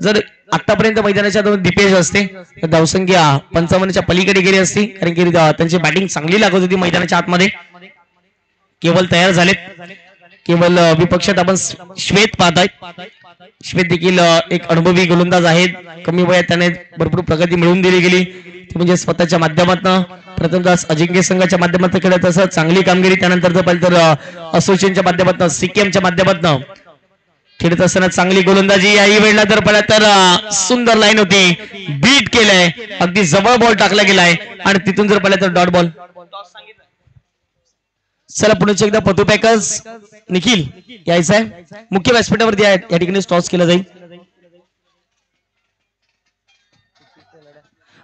जर आतापर्यंत मैदानाच्या आतमध्ये दिपेश असते तर धावसंख्या 55च्या पलीकडे गेली असती, कारण की त्यांची बॅटिंग चांगली लागत होती मैदानाच्या आतमध्ये. केवल तयार झालेत. केवल विपक्षात आपण श्वेत पाहतायत. श्वेत देखील एक अनुभवी गोलंदाज आहेत. कमी वयात त्याने भरपूर प्रगती मिळवून दिली गेली. ते म्हणजे स्वतःच्या माध्यमातून प्रथमतः अजिंक्य संघाच्या माध्यमातून खेळत असं चांगली कामगिरी. त्यानंतर जर पाहिलं तर असोसिएशनच्या माध्यमातून सीकेएमच्या माध्यमातून खेळत असताना चांगली गोलंदाजी. याही वेळेला जर पाहिलं तर सुंदर लाईन होती, बीट केलंय, अगदी जवळ बॉल टाकला गेलाय आणि तिथून जर पाहिलं तर डॉट बॉल. चला पुढे एकदा पतू पॅकर्स निखिल यायचं आहे. मुख्य व्यासपीठावरती या ठिकाणी टॉस केला जाईल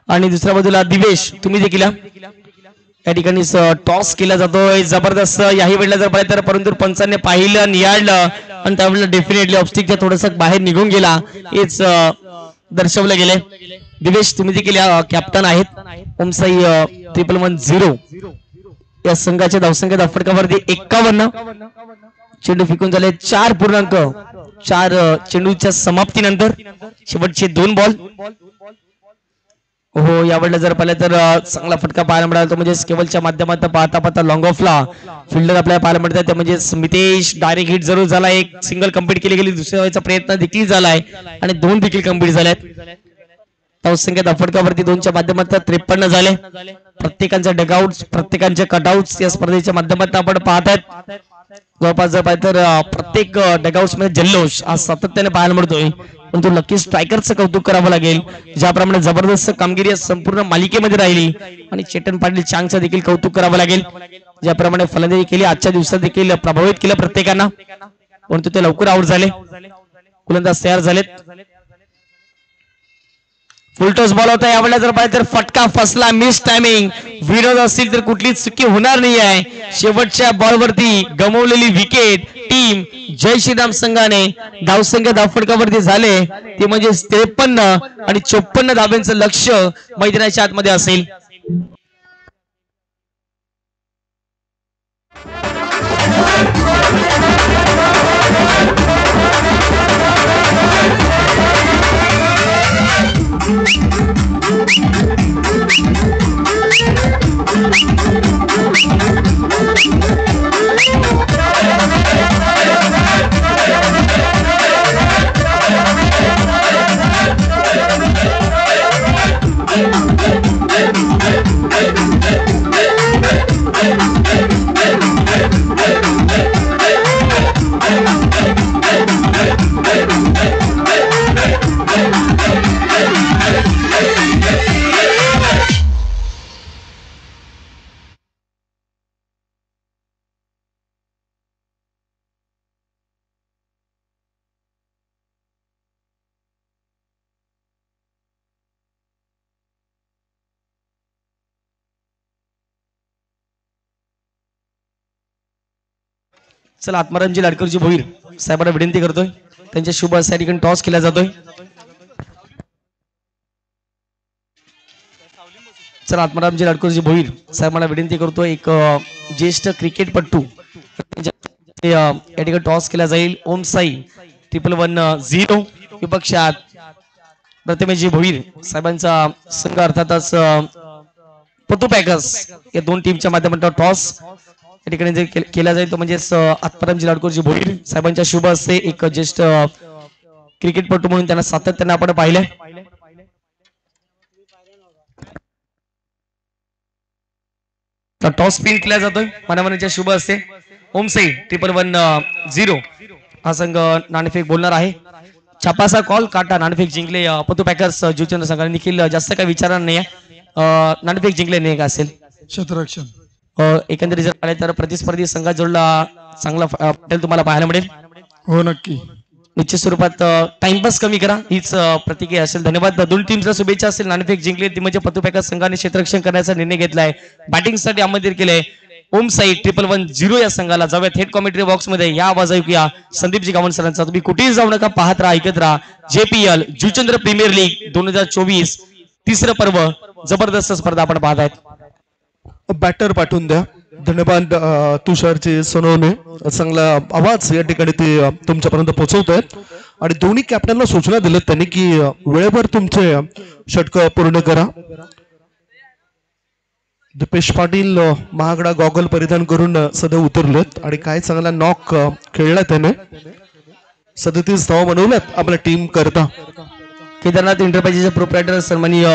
आणि दुसऱ्या बाजूला दिवेश तुम्ही देखील या ठिकाणी टॉस केला जातोय. जबरदस्त याही वेळेला जर पाहिलं तर, परंतु पंचांनी पाहिलं, निहाळलं आणि त्यावेळेला डेफिनेटली ऑब्स्टिकच्या थोडस बाहेर निघून गेला, हेच दर्शवलं गेले. दिवेश तुम्ही देखील कॅप्टन आहेत. ओमसाई 1110 या संघाच्या धावसंख्या धावफटकावरती 51. चेंडू फेकून झाले 4.4 चेंडूच्या समाप्तीनंतर शेवटचे 2 बॉल. हो यावेळेला जर पाहिलं तर चांगला फटका पाहायला मिळाला, तो म्हणजे केवलच्या माध्यमातून पाहता पाहता लॉंग ऑफला फिल्डर आपल्याला पाहायला मिळतात. ते म्हणजे स्मितेश डायरेक्ट हिट जरूर झाला. एक सिंगल कम्प्लीट केली गेली, दुसऱ्या प्रयत्न देखील झालाय आणि 2 देखील कम्प्लीट झाल्यात. धावसंख्या धावफटकावरती 2च्या माध्यमातून 53 झाले. प्रत्येकांचे डगआउट, प्रत्येकांचे कटआउट या स्पर्धेच्या माध्यमातून आपण पाहतात. जवळपास जर पाहिजे तर प्रत्येक डगआउट्स मध्ये जल्लोष आज सातत्याने पाहायला मिळतोय. परंतु लकी स्ट्रायकरचं कौतुक करावं लागेल, ज्याप्रमाणे जबरदस्त कामगिरी संपूर्ण मालिकेमध्ये राहिली. आणि चेतन पाटील चांगचं देखील कौतुक करावं लागेल, ज्याप्रमाणे फलंदाजी केली आजच्या दिवसात देखील प्रभावित केलं प्रत्येकांना. परंतु ते लवकर आउट झाले. गोलंदाज तयार झालेत. फुलटॉस बॉल होता यावेळेला जर पाहिजे तर फटका फसला, मिस टायमिंग. विरोध असतील तर कुठलीच चुकी होणार नाही आहे. शेवटच्या बॉलवरती गमावलेली विकेट टीम जय श्रीराम संघाने धावसंख्या धावफटकावरती झाले ते म्हणजे 53 आणि 54 धाब्यांचं लक्ष मैदानाच्या आतमध्ये असेल. चला आत्मारामजी लाडकरजी भोईर साहेबांना विनंती करतोय, त्यांच्या शुभ हस्ते या ठिकाणी टॉस केला जातोय। चला आत्मारामजी लाडकरजी भोईर साहेबांना विनंती करतोय, एक ज्येष्ठ क्रिकेटपटू या ठिकाणी टॉस केला जाईल। ओम साई 110 विपक्षात प्रतिमेजी भोईर साहेबांचा संघ अर्थातच पतू पॅकर्स या दोन टीमच्या माध्यमातून टॉस या ठिकाणी जे केला जाईल तो म्हणजेच आत्मारामजी लाडकरजी भोईर साहेबांच्या शुभ हस्ते एक ज्येष्ठ क्रिकेटपटू म्हणून त्यांना सातत्याने आपण पाहिलंय। टॉस स्पिन केला जातोय मानवनाच्या शुभ हस्ते। ओम साई 110 हा संघ नाणेफेक बोलणार आहे। छापासा कॉल काटा नाणेफेक जिंकले पतू पॅकर्स जुचंद्र संघाने। निखिल जास्त काही विचारणार नाही नाणेफेक जिंकले नाही का असेल क्षेत्ररक्षण एकंदरीत जर आले तर प्रतिस्पर्धी संघात जोडला चांगला पटेल तुम्हाला पाहायला मिळेल। हो नक्की निश्चित स्वरूपात टाइमपास कमी करा हीच प्रतिक्रिया असेल। धन्यवाद। दोन टीमला शुभेच्छा असेल। नाणेफेक जिंकली ती म्हणजे पतू पॅकर्स संघाने क्षेत्ररक्षण करण्याचा निर्णय घेतलाय। बॅटिंगसाठी आमंत्रित केलंय ओम साई 110 या संघाला। जाऊयात थेट कॉमेंट्री बॉक्स मध्ये या आवाज ऐकूया संदीपजी गावंड सरांचा। तुम्ही कुठेही जाऊ नका, पाहत राहा, ऐकत राहा। JPL जुचंद्र प्रीमियर लीग 2024 तिसरं पर्व जबरदस्त स्पर्धा आपण पाहत आहेत। बॅटर पाठवून द्या। धन्यवाद तुषारचे सोनवणे, चांगला आवाज या ठिकाणी ते तुमच्यापर्यंत पोहोचवत आहेत। आणि दोन्ही कॅप्टनला सूचना दिल्यात त्यांनी की वेळेवर तुमचे षटक पूर्ण करा। दीपेश पाटील महागडा गॉगल परिधान करून सध्या उतरलेत आणि काय चांगला नॉक खेळला त्याने। 37 धावा बनवल्यात आपल्या टीम करता। केदारनाथ एंटरप्राइजेसचे प्रोप्रायटर सन्माननीय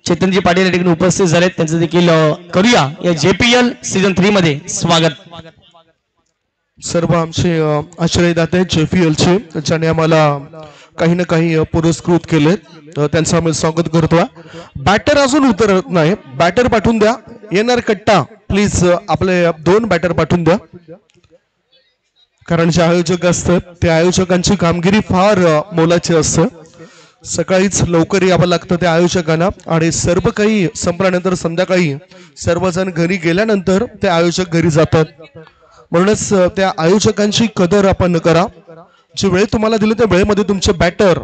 चेतनजी पाटील या ठिकाणी उपस्थित झालेत, त्यांचं देखील करूया या JPL सीझन 3 मध्ये स्वागत। सर्व आमचे आश्रयदाते JPL चे ज्याने आम्हाला काही ना काही पुरस्कृत केले त्यांचं आम्ही स्वागत करतो। बॅटर अजून उतरत नाही, बॅटर पाठवून द्या। येणार कट्टा प्लीज आपले 2 बॅटर पाठवून द्या, कारण जे आयोजक असतात त्या आयोजकांची कामगिरी फार मोलाची असते। सकाळीच लवकर यावं लागतं त्या आयोजकांना आणि सर्व काही संपल्यानंतर संध्याकाळी सर्वजण घरी गेल्यानंतर ते आयोजक घरी जातात। म्हणूनच त्या आयोजकांची कदर आपण करा। जी वेळ तुम्हाला दिली त्या वेळेमध्ये तुमचे बॅटर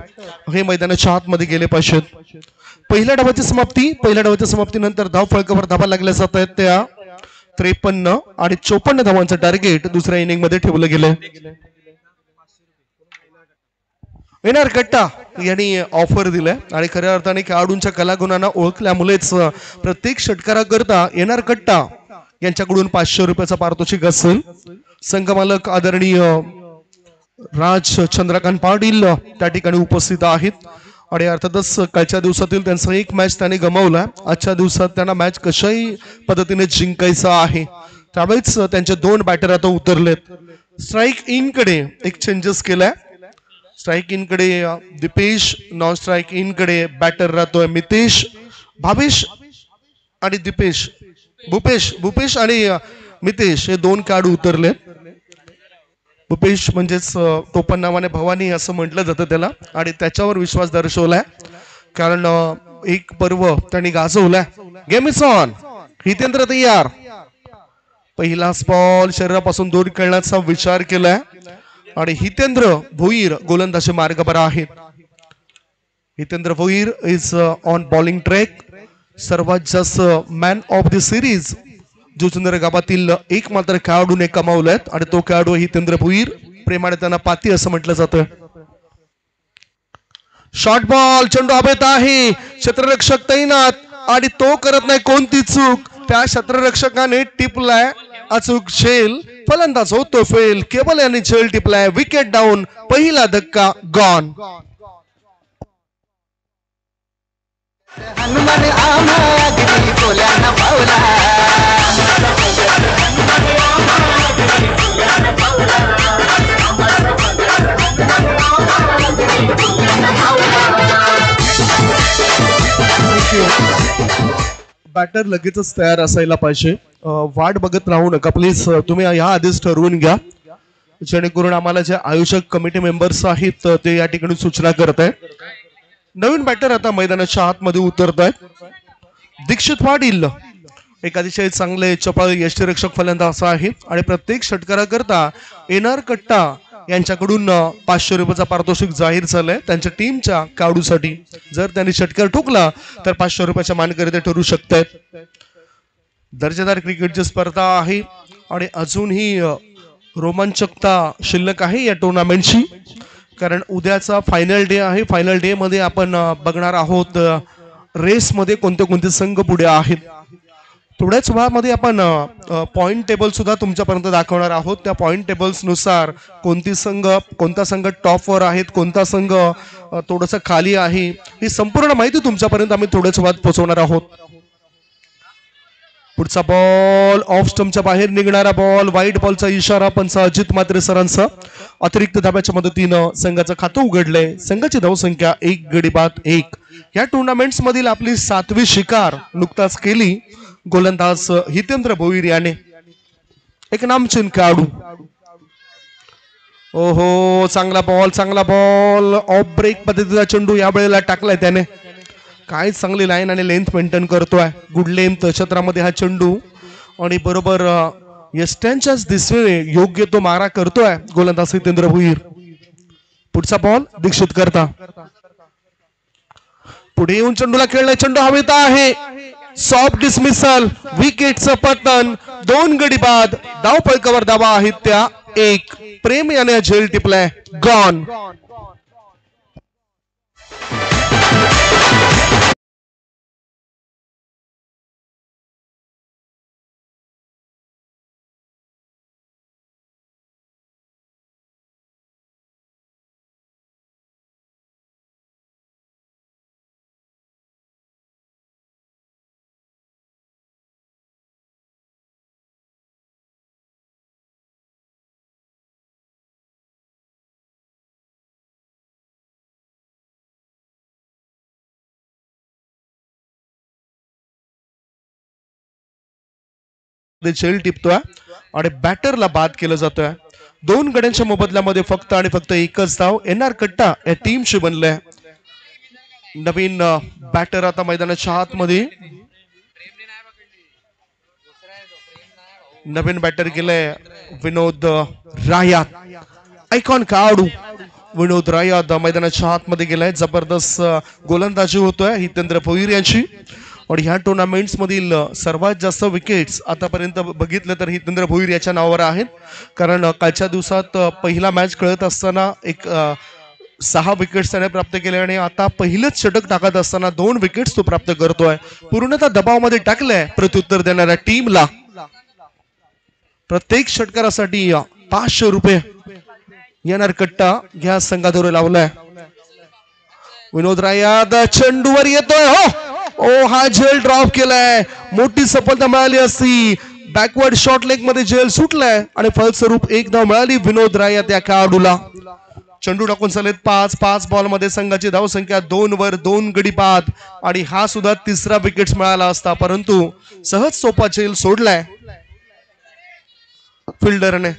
हे मैदानाच्या आतमध्ये गेले पाहिजेत। पहिल्या डावाची समाप्तीनंतर धाव फळकावर धावा लागल्या जात आहेत त्या 53 आणि 54 धावांचं टार्गेट दुसऱ्या इनिंग मध्ये ठेवलं गेलंय। येणार कट्टा यांनी ऑफर दिलाय आणि खऱ्या अर्थाने खेळाडूंच्या कलागुणांना ओळखल्यामुळेच प्रत्येक षटकाराकरता येणार कट्टा यांच्याकडून 500 रुपयाचा पारितोषिक असेल। संघमालक आदरणीय राज चंद्रकांत पाटील त्या ठिकाणी उपस्थित आहेत आणि अर्थातच कालच्या दिवसातील त्यांचा एक मॅच त्यांनी गमावला। आजच्या दिवसात त्यांना मॅच कशाही पद्धतीने जिंकायचा आहे, त्यावेळेस त्यांचे 2 बॅटर आता उतरलेत। स्ट्राईक इन कडे एक चेंजेस केलाय। स्ट्राईक इन कडे दीपेश, नॉन स्ट्राईक इन कडे बॅटर राहतोय मितेश। भावेश आणि दीपेश, भूपेश आणि मितेश हे 2 खेळाडू उतरलेत। भूपेश म्हणजेच टोपण नावाने भवानी असं म्हटलं जातं त्याला आणि त्याच्यावर विश्वास दर्शवलाय, कारण एक पर्व त्यांनी गाजवलाय। Game is on. हितेंद्र तयार। पहिला बॉल शरीरापासून दूर खेळण्याचा विचार केलाय आणि हितेंद्र भोईर गोलंदाजी मार्गावर आहेत। Hitendra Bhoir is on bowling track. सर्वात जास्त man of the series Juchandra गावातील एक मात्र खेळाडूने कमावलाय आणि तो खेळाडू हितेंद्र भोईर, प्रेमाने त्यांना पाती असं म्हटलं जातं। शॉर्ट बॉल, चेंडू हवेत आहे, क्षेत्ररक्षक तैनात आणि तो करत नाही कोणती चूक। त्या क्षेत्ररक्षकाने टिपलाय अचूक झेल, फलंदाज होतो फेल। केवल यांनी झेल टिपलाय, विकेट डाऊन, पहिला धक्का गॉन। हनुमान आम्हा अगदी बोल्यानं पावला। बॅटर लगेचच तयार असायला पाहिजे, वाट बघत राहू नका प्लीज। तुम्ही या आधीच ठरवून घ्या, जेणेकरून आम्हाला जे आयोजक कमिटी मेंबर्स आहेत ते या ठिकाणी सूचना करत आहेत। नवीन बॅटर आता मैदानाच्या आतमध्ये उतरत आहेत। दीक्षित पाटील एक अतिशय चांगले चपळ यष्टीरक्षक फलंदाज आहे आणि प्रत्येक षटकाराकरता एनआर कट्टा यांच्याकडून 500 रुपयाचा पारितोषिक जाहीर झालंय त्यांच्या टीमच्या काढूसाठी. जर त्यांनी षटकार ठोकला तर 500 रुपयाच्या मानकरी ते ठरू शकतात. दर्जेदार क्रिकेटची स्पर्धा आहे आणि अजूनही रोमांचकता शिल्लक आहे या टुर्नामेंटची, कारण उद्याचा फायनल डे आहे. फायनल डे मध्ये आपण बघणार आहोत रेसमध्ये कोणते कोणते संघ पुढे आहेत. थोड्याच वेळामध्ये आपण पॉइंट टेबल सुद्धा तुमच्यापर्यंत दाखवणार आहोत. त्या पॉइंट टेबल्स नुसार कोणता संघ टॉपवर आहेत, कोणता संघ थोडंसं खाली आहे, ही संपूर्ण माहिती तुमच्यापर्यंत आम्ही थोड्याच वेळात पोहोचवणार आहोत. पुढचा बॉल ऑफ स्टंपच्या बाहेर निघणारा बॉल, व्हाईट बॉलचा इशारा पंच अजित म्हात्रे सरांचा. अतिरिक्त धाब्याच्या मदतीनं संघाचं खातं उघडलंय. संघाची धावसंख्या 1 गडी बाद 1. या टुर्नामेंट्स मधील आपली 7वी शिकार नुकताच केली गोलंदाज हितेंद्र भोईर याने. एक नामचीन खेळाडू. ओहो, चांगला बॉल ऑफ ब्रेक पद्धतीचा चेंडू या वेळेला टाकलाय त्याने. काय चांगली लाईन आणि लेंथ मेंटेन करतोय. गुड लेंथ क्षेत्रामध्ये हा चेंडू आणि बरोबर यष्ट्यांच्याच दिशेने योग्य तो मारा करतोय गोलंदाज हितेंद्र भोईर. पुढचा बॉल दीक्षित करता. पुढे येऊन चेंडूला खेळलाय. चेंडू हवेत आहे. सॉफ्ट डिसमिसल, विकेटचं पतन. 2 गडी बाद. धाव फलकावर धावा आहेत त्या 1. प्रेम याने झेल टिपलाय. गॉन. झेल टिपतोय आणि बॅटरला बाद केलं जातोय. 2 गड्यांच्या मोबदल्यामध्ये फक्त आणि फक्त एकच धाव एनआर कट्टा या टीमशी बनलंय. नवीन बॅटर आता मैदानाच्या आतमध्ये. नवीन बॅटर गेलाय विनोद रायात. आयकॉन खेळाडू विनोद रायात मैदानाच्या आतमध्ये गेलाय. जबरदस्त गोलंदाजी होतोय हितेंद्र भोईर यांची. आणि ह्या टुर्नामेंट्स मधील सर्वात जास्त विकेट्स आतापर्यंत बघितलं तर हितेंद्र भोईर याच्या नावावर आहेत. कारण कालच्या दिवसात पहिला मॅच खेळत असताना 6 विकेट्स त्याने प्राप्त केले आणि आता पहिलंच षटक टाकत असताना 2 विकेट्स तो प्राप्त करतोय. पूर्णतः दबावामध्ये टाकलंय प्रत्युत्तर देणाऱ्या टीमला. प्रत्येक षटकारासाठी 500 रुपये येणार कट्टा ह्या संघाद्वारे लावलाय. विनोद रायात चेंडूवर येतोय. हो, हा झेल ड्रॉप केलाय. मोठी सफलता मिळाली असती. बॅकवर्ड शॉर्ट लेग मध्ये झेल सुटलाय आणि फलस्वरूप 1 धाव मिळाली विनोद रायात या खेळाडूला. चेंडू टाकून चालेत 5 बॉल मध्ये संघाची धावसंख्या 2 वर 2 गडी बाद. आणि हा सुद्धा 3रा विकेट मिळाला असता, परंतु सहज सोपा झेल सोडलाय फिल्डरने.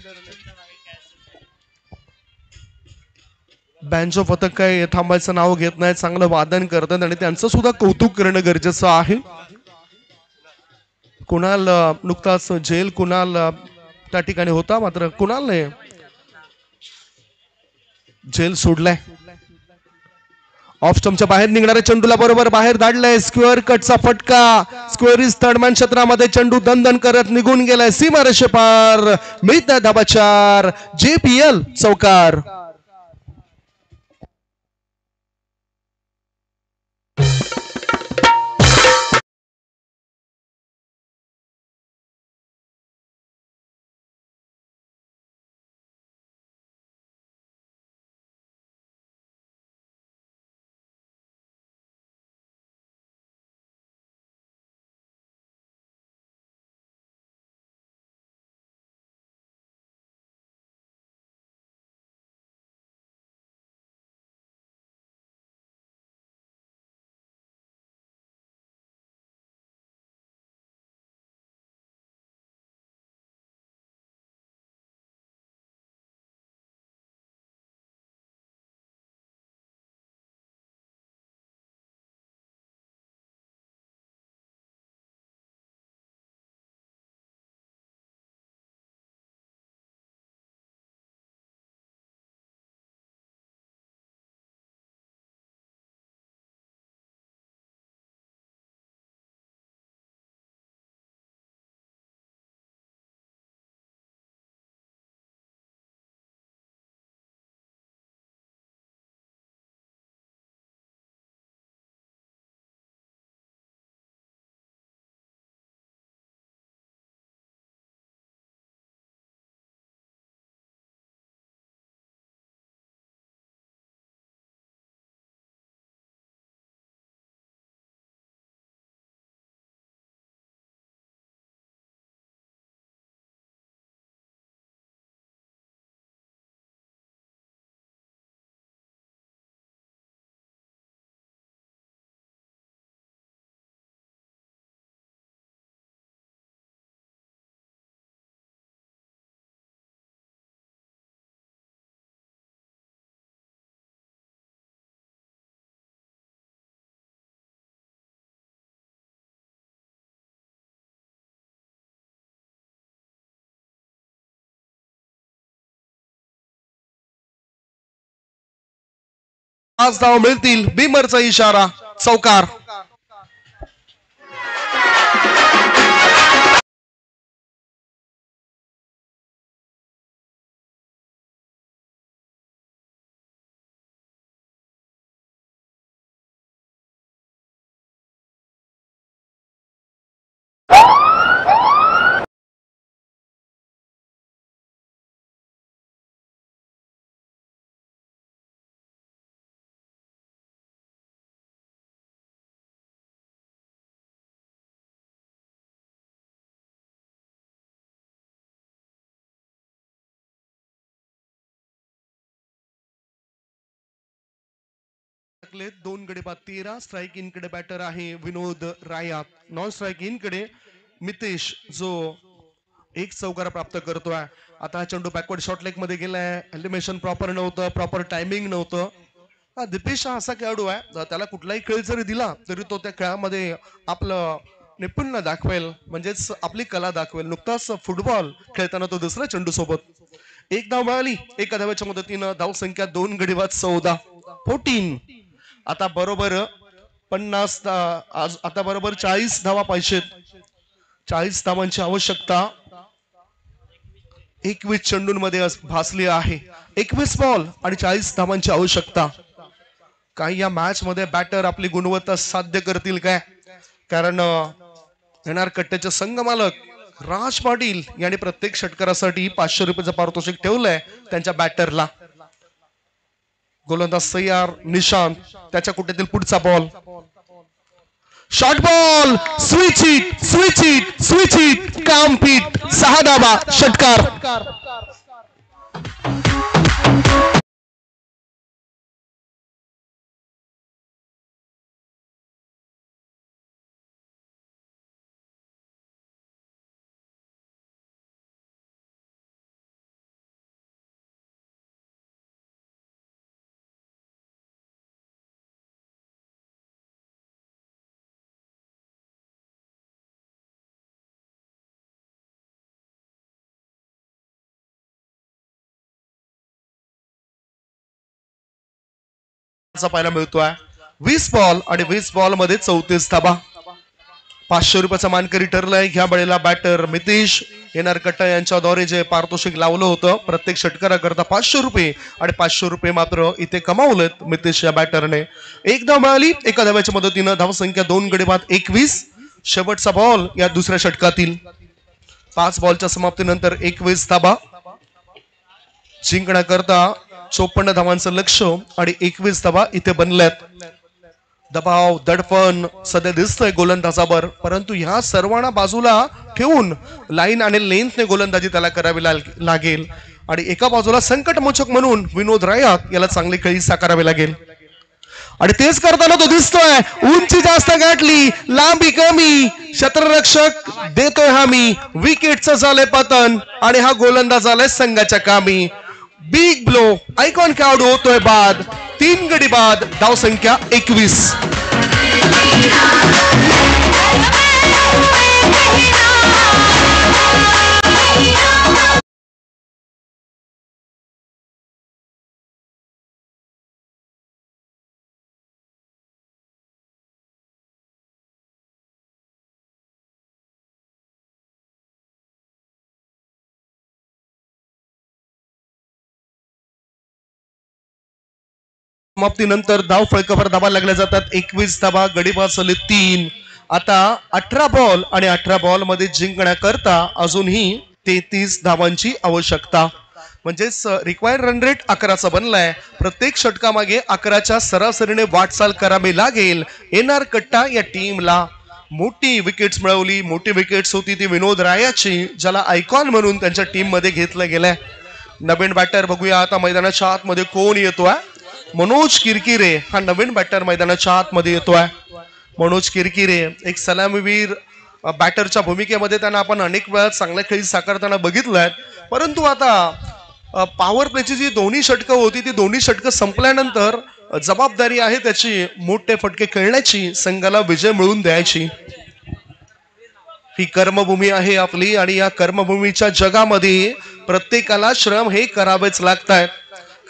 बँजो पथक काय थांबायचं नाव घेत नाही. चांगलं वादन करतात आणि त्यांचं सुद्धा कौतुक करणं गरजेचं आहे. कुणाल नुकताच झेल कुणाल त्या ठिकाणी होता, मात्र कुणालने झेल सोडलाय. ऑफ स्टंपच्या बाहेर निघणाऱ्या चेंडूला बरोबर बाहेर धाडलाय. स्क्वेअर कटचा फटका. स्क्वेअर इज थर्डमॅन क्षेत्रामध्ये चेंडू दणदण करत निघून गेलाय सीमारेषे पार. मिळत धाबा 4. JPL चौकार. 5 धावा मिळतील. बिमरचा इशारा चौकार. टाकलेत 2 गडी बाद 13. स्ट्राईक इन कडे बॅटर आहे विनोद रायात. नॉन स्ट्राईक इन कडे मितेश जो एक चौकार प्राप्त करतोय. आता हा चेंडू बॅकवर्ड शॉट लेग मध्ये गेलाय. एलिमिनेशन प्रॉपर नव्हतं, प्रॉपर टायमिंग नव्हतं. दीपेश हा असा खेळाडू आहे, त्याला कुठलाही खेळ जरी दिला तरी तो त्या खेळामध्ये आपलं निपुण्य दाखवेल, म्हणजेच आपली कला दाखवेल. नुकताच फुटबॉल खेळताना तो दुसऱ्या चेंडू सोबत एक धाव मिळाली. एका धाव्याच्या मदतीनं धाव संख्या 2 गडी बाद 14. 14. आता बरोबर 50 आता बरोबर 40 धावा पाहिजेत. 40 धावांची आवश्यकता 21 चेंडूंमध्ये भासली आहे. 21 बॉल आणि 40 धावांची आवश्यकता. काही या मॅच मध्ये बॅटर आपली गुणवत्ता साध्य करतील काय? कारण एनआर कट्ट्याचे संघ मालक राज पाटील यांनी प्रत्येक षटकारासाठी 500 रुपयाचं पारितोषिक ठेवलंय त्यांच्या बॅटरला. गोलंदाज सय्यार निशांत, त्याच्या कुठेतील पुढचा ball short ball. Switch it switch it switch it काम पीट. 6 धावा षटकार. पाहायला मिळतोय. 20 बॉल आणि 20 बॉल मध्ये 34 धावा. 500 रुपयाचा मानकरी ठरलाय. ह्या वेळेला बॅटर मितेश एनआर कट्टा यांच्याद्वारे जे पारितोषिक लावलं होतं प्रत्येक षटकाराकरता 500 रुपये आणि 500 रुपये मात्र इथे कमावलेत मितेश या बॅटरने. एक धाव मिळाली. एका धाव्याच्या मदतीनं धाव संख्या 2 गडी बाद 21. शेवटचा बॉल या दुसऱ्या षटकातील. 5 बॉलच्या समाप्तीनंतर 21 धावा. जिंकण्याकरता 54 धावांचं लक्ष आणि 21 धावा इथे बनल्यात. दबाव दडपण सध्या दिसतोय गोलंदाजावर, परंतु ह्या सर्वांना बाजूला ठेवून लाईन आणि लेंथने गोलंदाजी त्याला करावी लागेल. आणि एका बाजूला संकटमोचक म्हणून विनोद रायात याला चांगली खेळी साकारावी लागेल. आणि तेच करताना तो दिसतोय. उंची जास्त गाठली, लांबी कमी, क्षेत्ररक्षक देतोय हमी. विकेटचं झालंय पतन आणि हा गोलंदाज आलाय संघाच्या कामी. बिग ब्लो आयकॉन खेळाडू होतोय बाद. 3 गडी बाद. धाव संख्या 21. समाप्तीनंतर धाव फळकावर धावा लागल्या जातात. 21 धावा. गडी बाद झाले 3. आता 18 बॉल आणि 18 बॉल मध्ये जिंकण्याकरता अजूनही 33 धावांची आवश्यकता. म्हणजेच रिक्वायर्ड रन रेट 11चा बनलाय. प्रत्येक षटकामागे 11च्या सरासरीने वाटचाल करावी लागेल एनआर कट्टा या टीमला. मोठी विकेट्स मिळवली. मोठी विकेट्स होती ती विनोद रायाची, ज्याला आयकॉन म्हणून त्यांच्या टीम मध्ये घेतलं गेलंय. नवीन बॅटर बघूया आता मैदानाच्या आतमध्ये कोण येतोय. मनोज किरकिरे हा नवीन बॅटर मैदानाच्या आतमध्ये येतोय. मनोज किरकिरे एक सलामीवीर बॅटरच्या भूमिकेमध्ये त्यांना आपण अनेक वेळा चांगल्या खेळी साकारताना बघितलंय. परंतु आता पॉवर प्लेची जी दोन्ही षटकं होती ती दोन्ही षटकं संपल्यानंतर जबाबदारी आहे त्याची मोठे फटके खेळण्याची, संघाला विजय मिळवून द्यायची. ही कर्मभूमी आहे आपली आणि या कर्मभूमीच्या जगामध्ये प्रत्येकाला श्रम हे करावेच लागतात.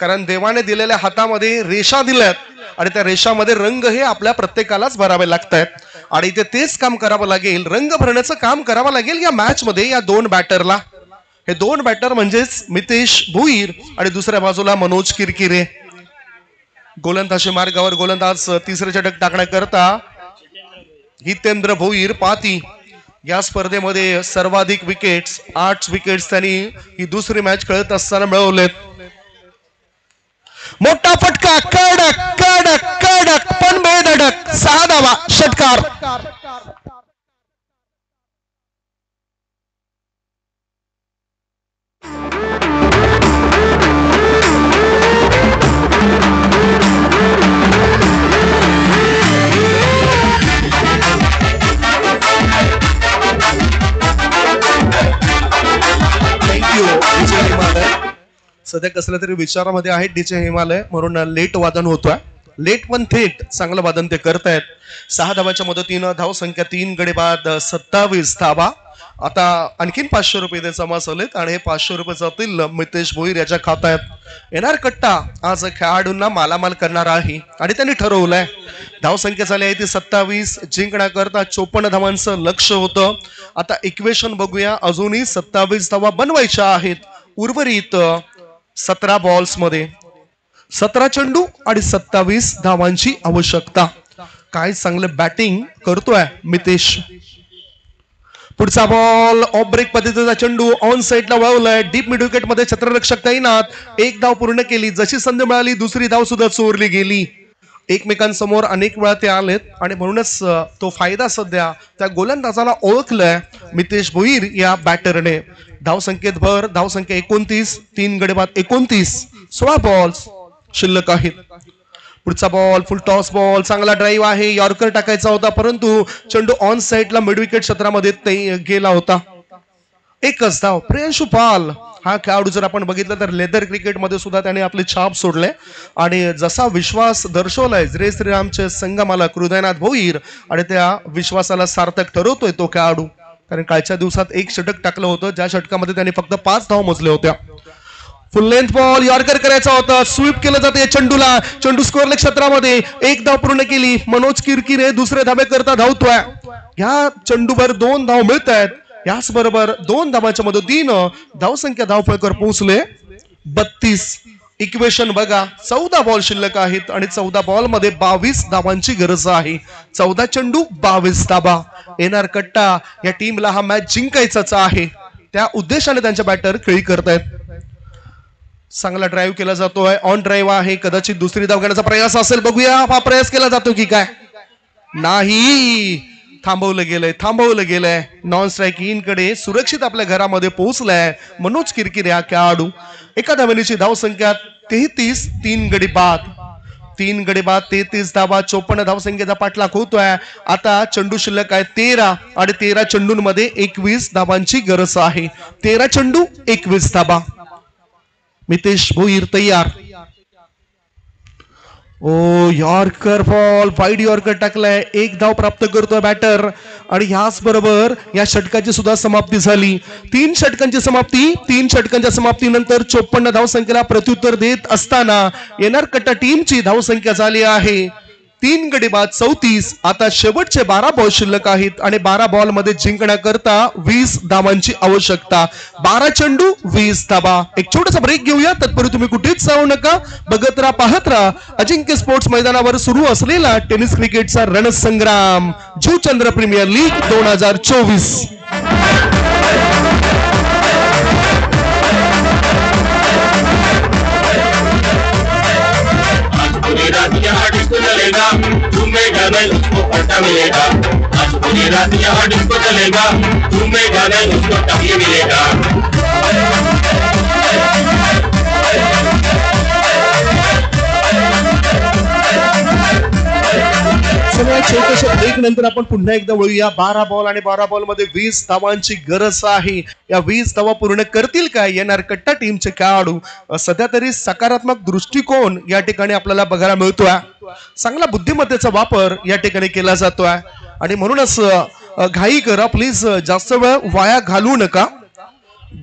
कारण देवाने दिलेल्या हातामध्ये रेषा दिल्यात आणि त्या रेषामध्ये रंग हे आपल्या प्रत्येकालाच भरावे लागतात आणि इथे तेच काम करावं लागेल, रंग भरण्याचं काम करावं लागेल या मॅच मध्ये या दोन बॅटरला. हे दोन बॅटर म्हणजेच मितेश भोईर आणि दुसऱ्या बाजूला मनोज किरकिरे. गोलंदाजी मार्गावर गोलंदाज तिसरे षटक टाकण्याकरता हितेंद्र भोईर पाती. या स्पर्धेमध्ये सर्वाधिक विकेट्स 8 विकेट्स त्यांनी ही दुसरी मॅच खेळत असताना मिळवलेत. मोठा फटका, कडक कडक कडक पण बेधडक 6 धावा, षटकार. सध्या कसल्या तरी विचारामध्ये आहे डीजे हिमालय, म्हणून लेट वादन होतोय. लेट पण थेट चांगलं वादन ते करतायत. 6 धावाच्या मदतीनं धाव संख्या 3 गडी बाद 27 धावा. आता आणखीन 500 रुपये ते जमा झालेत आणि हे 500 रुपये जातील मितेश भोईर याच्या खात्यात. येणार कट्टा आज खेळाडूंना मालामाल करणार आहे आणि त्यांनी ठरवलंय. धाव संख्या झाली आहे ती 27, जिंकण्याकरता 54 धावांचं लक्ष होतं. आता इक्वेशन बघूया, अजूनही 27 धावा बनवायच्या आहेत. उर्वरित 17 बॉल्स मध्ये 17 चेंडू आणि 27 धावांची आवश्यकता. काय चांगलं बॅटिंग करतोय मितेश. पुढचा बॉल ऑफ ब्रेक पद्धतीचा चेंडू ऑन साइडला वळवलाय. डीप मिड विकेट मध्ये क्षेत्ररक्षक तैनात. एक धाव पूर्ण केली, जशी संधी मिळाली दुसरी धाव सुद्धा चोरली गेली. एकमेकांसमोर अनेक वेळा ते आलेत आणि म्हणूनच तो फायदा सध्या त्या गोलंदाजाला ओळखलाय मितेश भोईर या बॅटरने. धाव संख्येत भर, धाव संख्या 29, 3 गडी बाद 29, 16 बॉल्स शिल्लक आहेत. पुढचा बॉल फुल टॉस बॉल, चांगला ड्राईव्ह आहे, यॉर्कर टाकायचा होता परंतु चेंडू ऑन साइडला मिड विकेट क्षेत्रामध्ये गेला होता. एकच धाव. प्रियांशु पाल हा खेळाडू जर आपण बघितलं तर लेदर क्रिकेटमध्ये सुद्धा त्याने आपले छाप सोडले आणि जसा विश्वास दर्शवलाय जय श्रीरामचे संगमालक हृदयनाथ भोईर आणि त्या विश्वासाला सार्थक ठरवतोय तो खेळाडू. कारण कालच्या दिवसात एक षटक टाकलं होतं, ज्या षटकामध्ये त्यांनी फक्त 5 धावा मोजल्या होत्या. फुल लेंथ बॉल यॉर्कर करायचा होता, स्वीप केलं जाते चेंडूला. चेंडू स्कोअरले क्षेत्रामध्ये एक धाव पूर्ण केली. मनोज किरकिरे दुसरे धावे करता धावतोय. ह्या चेंडूवर 2 धाव मिळत आहेत. याच बरोबर 2 धावांच्या मदतीनं धावसंख्या धावफळकर पोहोचले 32. इक्वेशन बघा, 14 बॉल शिल्लक आहेत आणि 14 बॉल मध्ये 22 धावांची गरज आहे. 14 चेंडू 22 धावा. येणार कट्टा या टीमला हा मॅच जिंकायचाच आहे, त्या उद्देशाने त्यांच्या बॅटर खेळी करतायत. चांगला ड्राईव्ह केला जातोय, ऑन ड्राईव्ह आहे. कदाचित दुसरी धाव घेण्याचा प्रयास असेल, बघूया हा प्रयास केला जातो की काय. नाही, थांबवलं गेलंय. नॉन स्ट्राईक इन कडे सुरक्षित आपल्या घरामध्ये पोहोचलाय मनोज किरकिरे हा खेळाडू. एका धावेची धाव संख्या 33, 3 गडी बाद 33 धावा, 54 धाव संख्येचा पाठलाग होतोय. आता चेंडू शिल्लक आहे 13 आणि 13 चेंडूंमध्ये 21 धावांची गरज आहे. 13 चेंडू 21 धावा. मितेश भोईर तयार. ओ यॉर्कर बॉल, वाईड यॉर्कर टाकलाय. एक धाव प्राप्त करतोय बॅटर आणि ह्याच बरोबर या षटकाची सुद्धा समाप्ती झाली. 3 षटकांची समाप्ती. 3 षटकांच्या समाप्तीनंतर 54 धाव संख्येला प्रत्युत्तर देत असताना येणार कट्टा टीमची धाव संख्या झाली आहे 3 गडी बाद 34. आता शेवटचे 12 बॉल शिल्लक आहेत आणि 12 बॉल मध्ये जिंकण्याकरता 20 धावांची आवश्यकता. 12 चेंडू 20 धावा. एक छोटासा ब्रेक घेऊया, तत्पूर्वी तुम्ही कुठेच जाऊ नका, बघत राहा, पाहत राहा अजिंक्य स्पोर्ट्स मैदानावर सुरू असलेला टेनिस क्रिकेटचा रणसंग्राम जुचंद्र प्रीमियर लीग 2024. चलेगा घूमेगा नहीं उसको पट्टा मिलेगा. आज पूरी रात यहाँ डिस्को चलेगा, घूमेगा नहीं उसको टपी मिलेगा. सगळ्या छोट्याशा ब्रेक नंतर आपण पुन्हा एकदा वळूया. 12 बॉल आणि 12 बॉल मध्ये 20 धावांची गरज आहे. या 20 धावा पूर्ण करतील काय येणार कट्टा टीमचे खेळाडू. सध्या तरी सकारात्मक दृष्टिकोन या ठिकाणी आपल्याला बघायला मिळतोय. चांगला बुद्धिमत्तेचा वापर या ठिकाणी केला जातोय आणि म्हणूनच घाई करा प्लीज, जास्त वेळ वाया घालवू नका.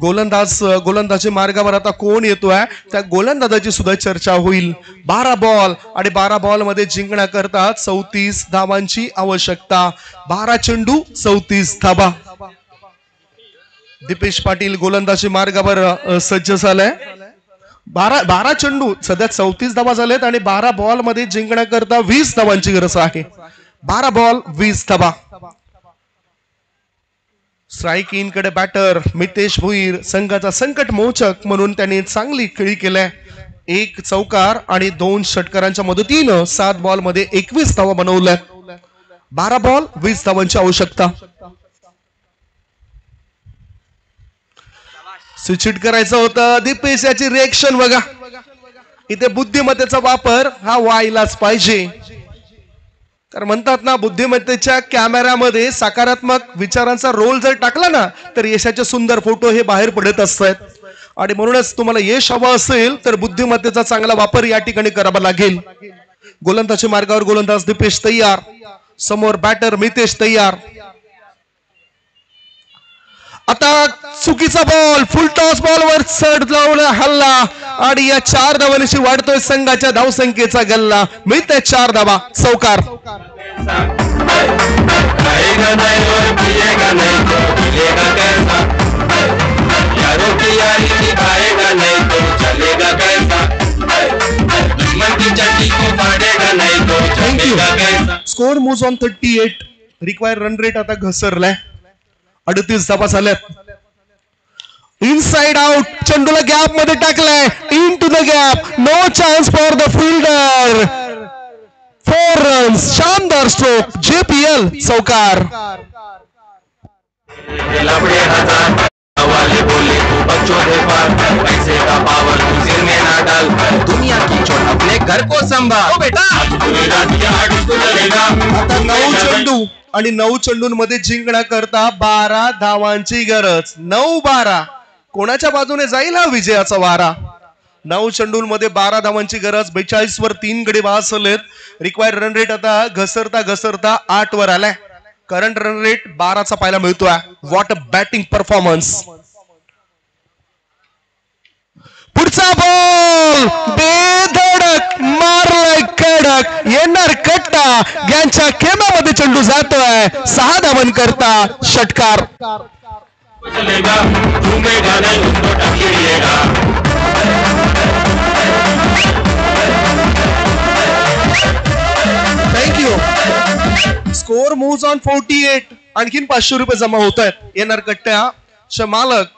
गोलंदाजी मार्गावर आता कोण येतोय त्या गोलंदाजाची सुद्धा चर्चा होईल. 12 बॉल आणि 12 बॉल मध्ये जिंकण्याकरता 34 धावांची आवश्यकता. 12 चेंडू 34 धावा. दीपेश पाटील गोलंदाजी मार्गावर सज्ज झालाय. 12 चेंडू सध्या 34 धावा झालेत आणि 12 बॉल मध्ये जिंकण्याकरता 20 धावांची गरज आहे. 12 बॉल 20 धावा. स्ट्राईक इन कडे बॅटर मितेश भोईर संघाचा संकट मोचक म्हणून त्यांनी चांगली खेळी केल्या. 1 चौकार आणि 2 षटकारांच्या मदतीनं 7 बॉल मध्ये 21 धावा बनवल्या. 12 बॉल 20 धावांची आवश्यकता. स्विच करायचं होतं. दीपेश याची रिएक्शन बघा. इथे बुद्धिमत्तेचा वापर हा व्हायलाच पाहिजे. तर म्हणतात ना बुद्धिमत्तेच्या कॅमेऱ्यामध्ये सकारात्मक विचारांचा रोल जर टाकला ना तर यशाचे सुंदर फोटो हे बाहेर पडत असतात. आणि म्हणूनच तुम्हाला यश हवं असेल तर बुद्धिमत्तेचा चांगला वापर या ठिकाणी करावा लागेल. गोलंदाजी मार्गावर गोलंदाज दीपेश तयार. समोर बॅटर मितेश तयार. आता चुकीचा बॉल फुल टॉस बॉलवर चढ लावला हल्ला आणि या 4 धावांशी वाढतोय संघाच्या धावसंख्येचा गल्ला. मिळते 4 धावा. चौकार. खाएगा नहीं और पिएगा नहीं तो मिलेगा कैसा, यारों की यारी निभाएगा नहीं तो चलेगा कैसा, दुश्मन की चड्डी को फाड़ेगा नहीं तो चलेगा कैसा. Score moves on 38. Required run rate आता घसरलाय. 38 धावा झाल्यात. Inside out. चेंडूला गॅप मध्ये टाकलाय. Into the gap. No chance for the fielder. 4 runs. शानदार स्ट्रोक. JPL चौकार. लफड़े हजार वाले बोले तू बच्चों दे पार, पैसे का पावर तू सिर में ना डाल, दुनिया की छोड़ अपने घर को संभाल. ओ बेटा आज पूरी रात यहाँ डिस्को चलेगा. आता 9 चेंडू आणि 9 चेंडूंमध्ये जिंकण्याकरता 12 धावांची गरज. 9-12 कोणाच्या बाजूने जाईल हा विजयाचा वारा. 9 चेंडूंमध्ये 12 धावांची गरज. 42 वर 3 गडी बाद झालेत. रिक्वायर्ड रन रेट आता घसरता 8 वर आलाय. करंट रन रेट 12चा पाहायला मिळतोय. What a batting performance. पुढचा बॉल बेधडक मारलाय कडक. येणार कट्टा. यांच्या खेमामध्ये चेंडू जातोय. 6 धावन करता षटकार. चलेगा घूमेगा नहीं उसको टकीरिएगा. थँक्यू. Score moves on 48. आणखीन 500 रुपये जमा होत आहेत. येणार कट्ट्याचे मालक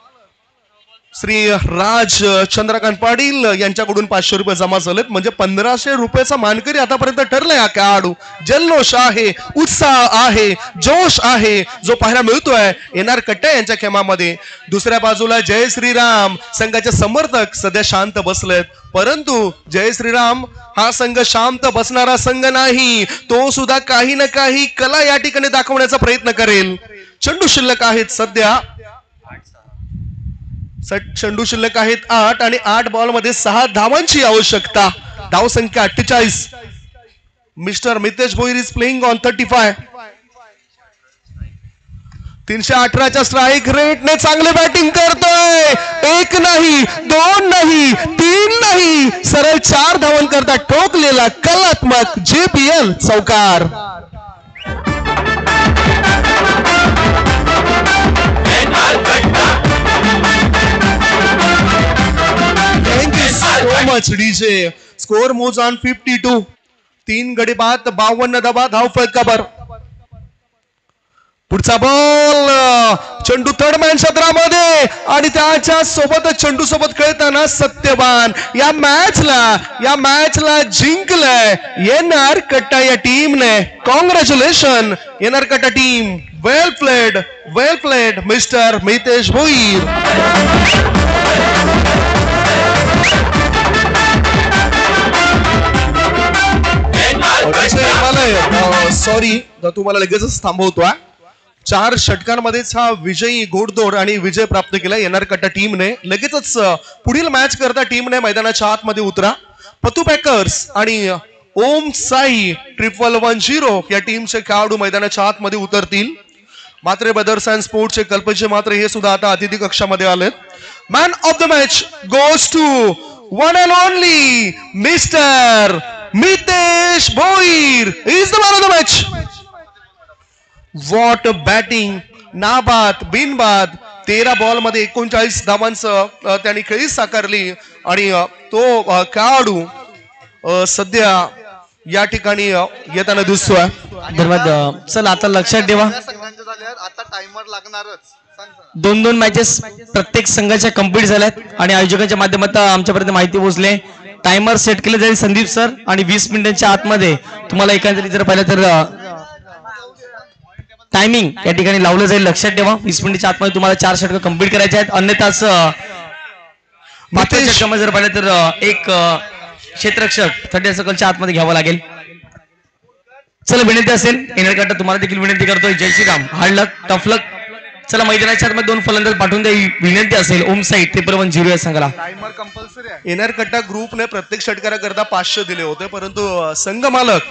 श्री राज चंद्रकांत पाटील यांच्याकडून 500 रुपये जमा झालेत. म्हणजे 1500 रुपयाचा मानकरी आतापर्यंत ठरलाय. हा खेळाडू जल्लोष आहे, उत्साह आहे, जोश आहे जो पाहायला मिळतोय येणार कट्टा यांच्या खेमामध्ये. दुसऱ्या बाजूला जय श्रीराम संघाचे समर्थक सध्या शांत बसलेत. परंतु जय श्रीराम हा संघ शांत बसणारा संघ नाही. तो सुद्धा काही ना काही कला या ठिकाणी दाखवण्याचा प्रयत्न करेल. चेंडू शिल्लक आहेत सध्या. चेंडू शिल्लक आहेत 8 आणि 8 बॉल मध्ये 6 धावांची आवश्यकता. धाव संख्या 48. Mister Mitesh Bhoir is playing on 35. 318च्या स्ट्राईक रेटने चांगले बॅटिंग करतोय. 1 नाही, 2 नाही, 3 नाही, सरळ 4 धावन करता ठोकलेला कलात्मक JPL चौकार. So much DJ. Score moves on 52. 3 गडी बाद 52 धावा धाव फलकावर. पुढचा बॉल चेंडू थर्डमॅन क्षेत्रामध्ये आणि त्याच्या सोबतच चेंडू सोबत खेळताना सत्यवान या मॅचला जिंकलंय येणार कट्टा या टीमने. कॉंग्रॅच्युलेशन येणार कट्टा team. Well played mister Mitesh Bhoir. Sorry तुम्हाला लगेचच थांबवतोय. 4 षटकांमध्येच हा विजयी घोडदौड आणि विजय प्राप्त केला येणार कट्टा टीमने. लगेचच पुढील मॅच करता टीमने मैदानाच्या आतमध्ये उतरा. पतू पॅकर्स आणि ओम साई 1110 या टीमचे खेळाडू मैदानाच्या आतमध्ये उतरतील. मात्रे ब्रदर्स अँड स्पोर्ट्सचे कल्पचे मात्रे हे सुद्धा आता अतिथी कक्षामध्ये आलेत. Man of the match goes to one and only mister Mitesh Bhoir is the man of the match. What batting, नाबाद बिनबाद 13 बॉल मध्ये 39 धावांचं त्यांनी खेळी साकारली आणि तो खेळाडू सध्या या ठिकाणी येताना दिसतोय. धन्यवाद. चला आता लक्षात ठेवा, आता टाइमर लागणारच. 2-2 मॅचेस प्रत्येक संघाच्या कंप्लीट झाल्यात आणि आयोजकांच्या माध्यमातून आमच्यापर्यंत माहिती पोहोचले. टायमर सेट केलं जाईल संदीप सर आणि 20 मिनिटांच्या आतमध्ये तुम्हाला एकंदरीत जर पाहिलं तर टायमिंग या ठिकाणी लावलं जाईल. लक्षात ठेवा 20 मिनिटाच्या आतमध्ये तुम्हाला 4 षटकं कंप्लीट करायचे आहेत. अन्यथा मात्र षटकामध्ये जर पाहिलं तर एक क्षेत्ररक्षक 30 सर्कलच्या आतमध्ये घ्यावं लागेल. चला विनंती असेल येणारकट्टा तुम्हाला देखील विनंती करतोय. जय श्रीराम. हार्ड लक, टफ लक. चला मैदानाच्या आतमध्ये 2 फलंदाज पाठवून द्या विनंती असेल. ओम साईड 110 या संघाला. टाइमर कंपल्सरी आहे. येणारकट्टा ग्रुपने प्रत्येक षटकाराकरता 500 दिले होते, परंतु संघ मालक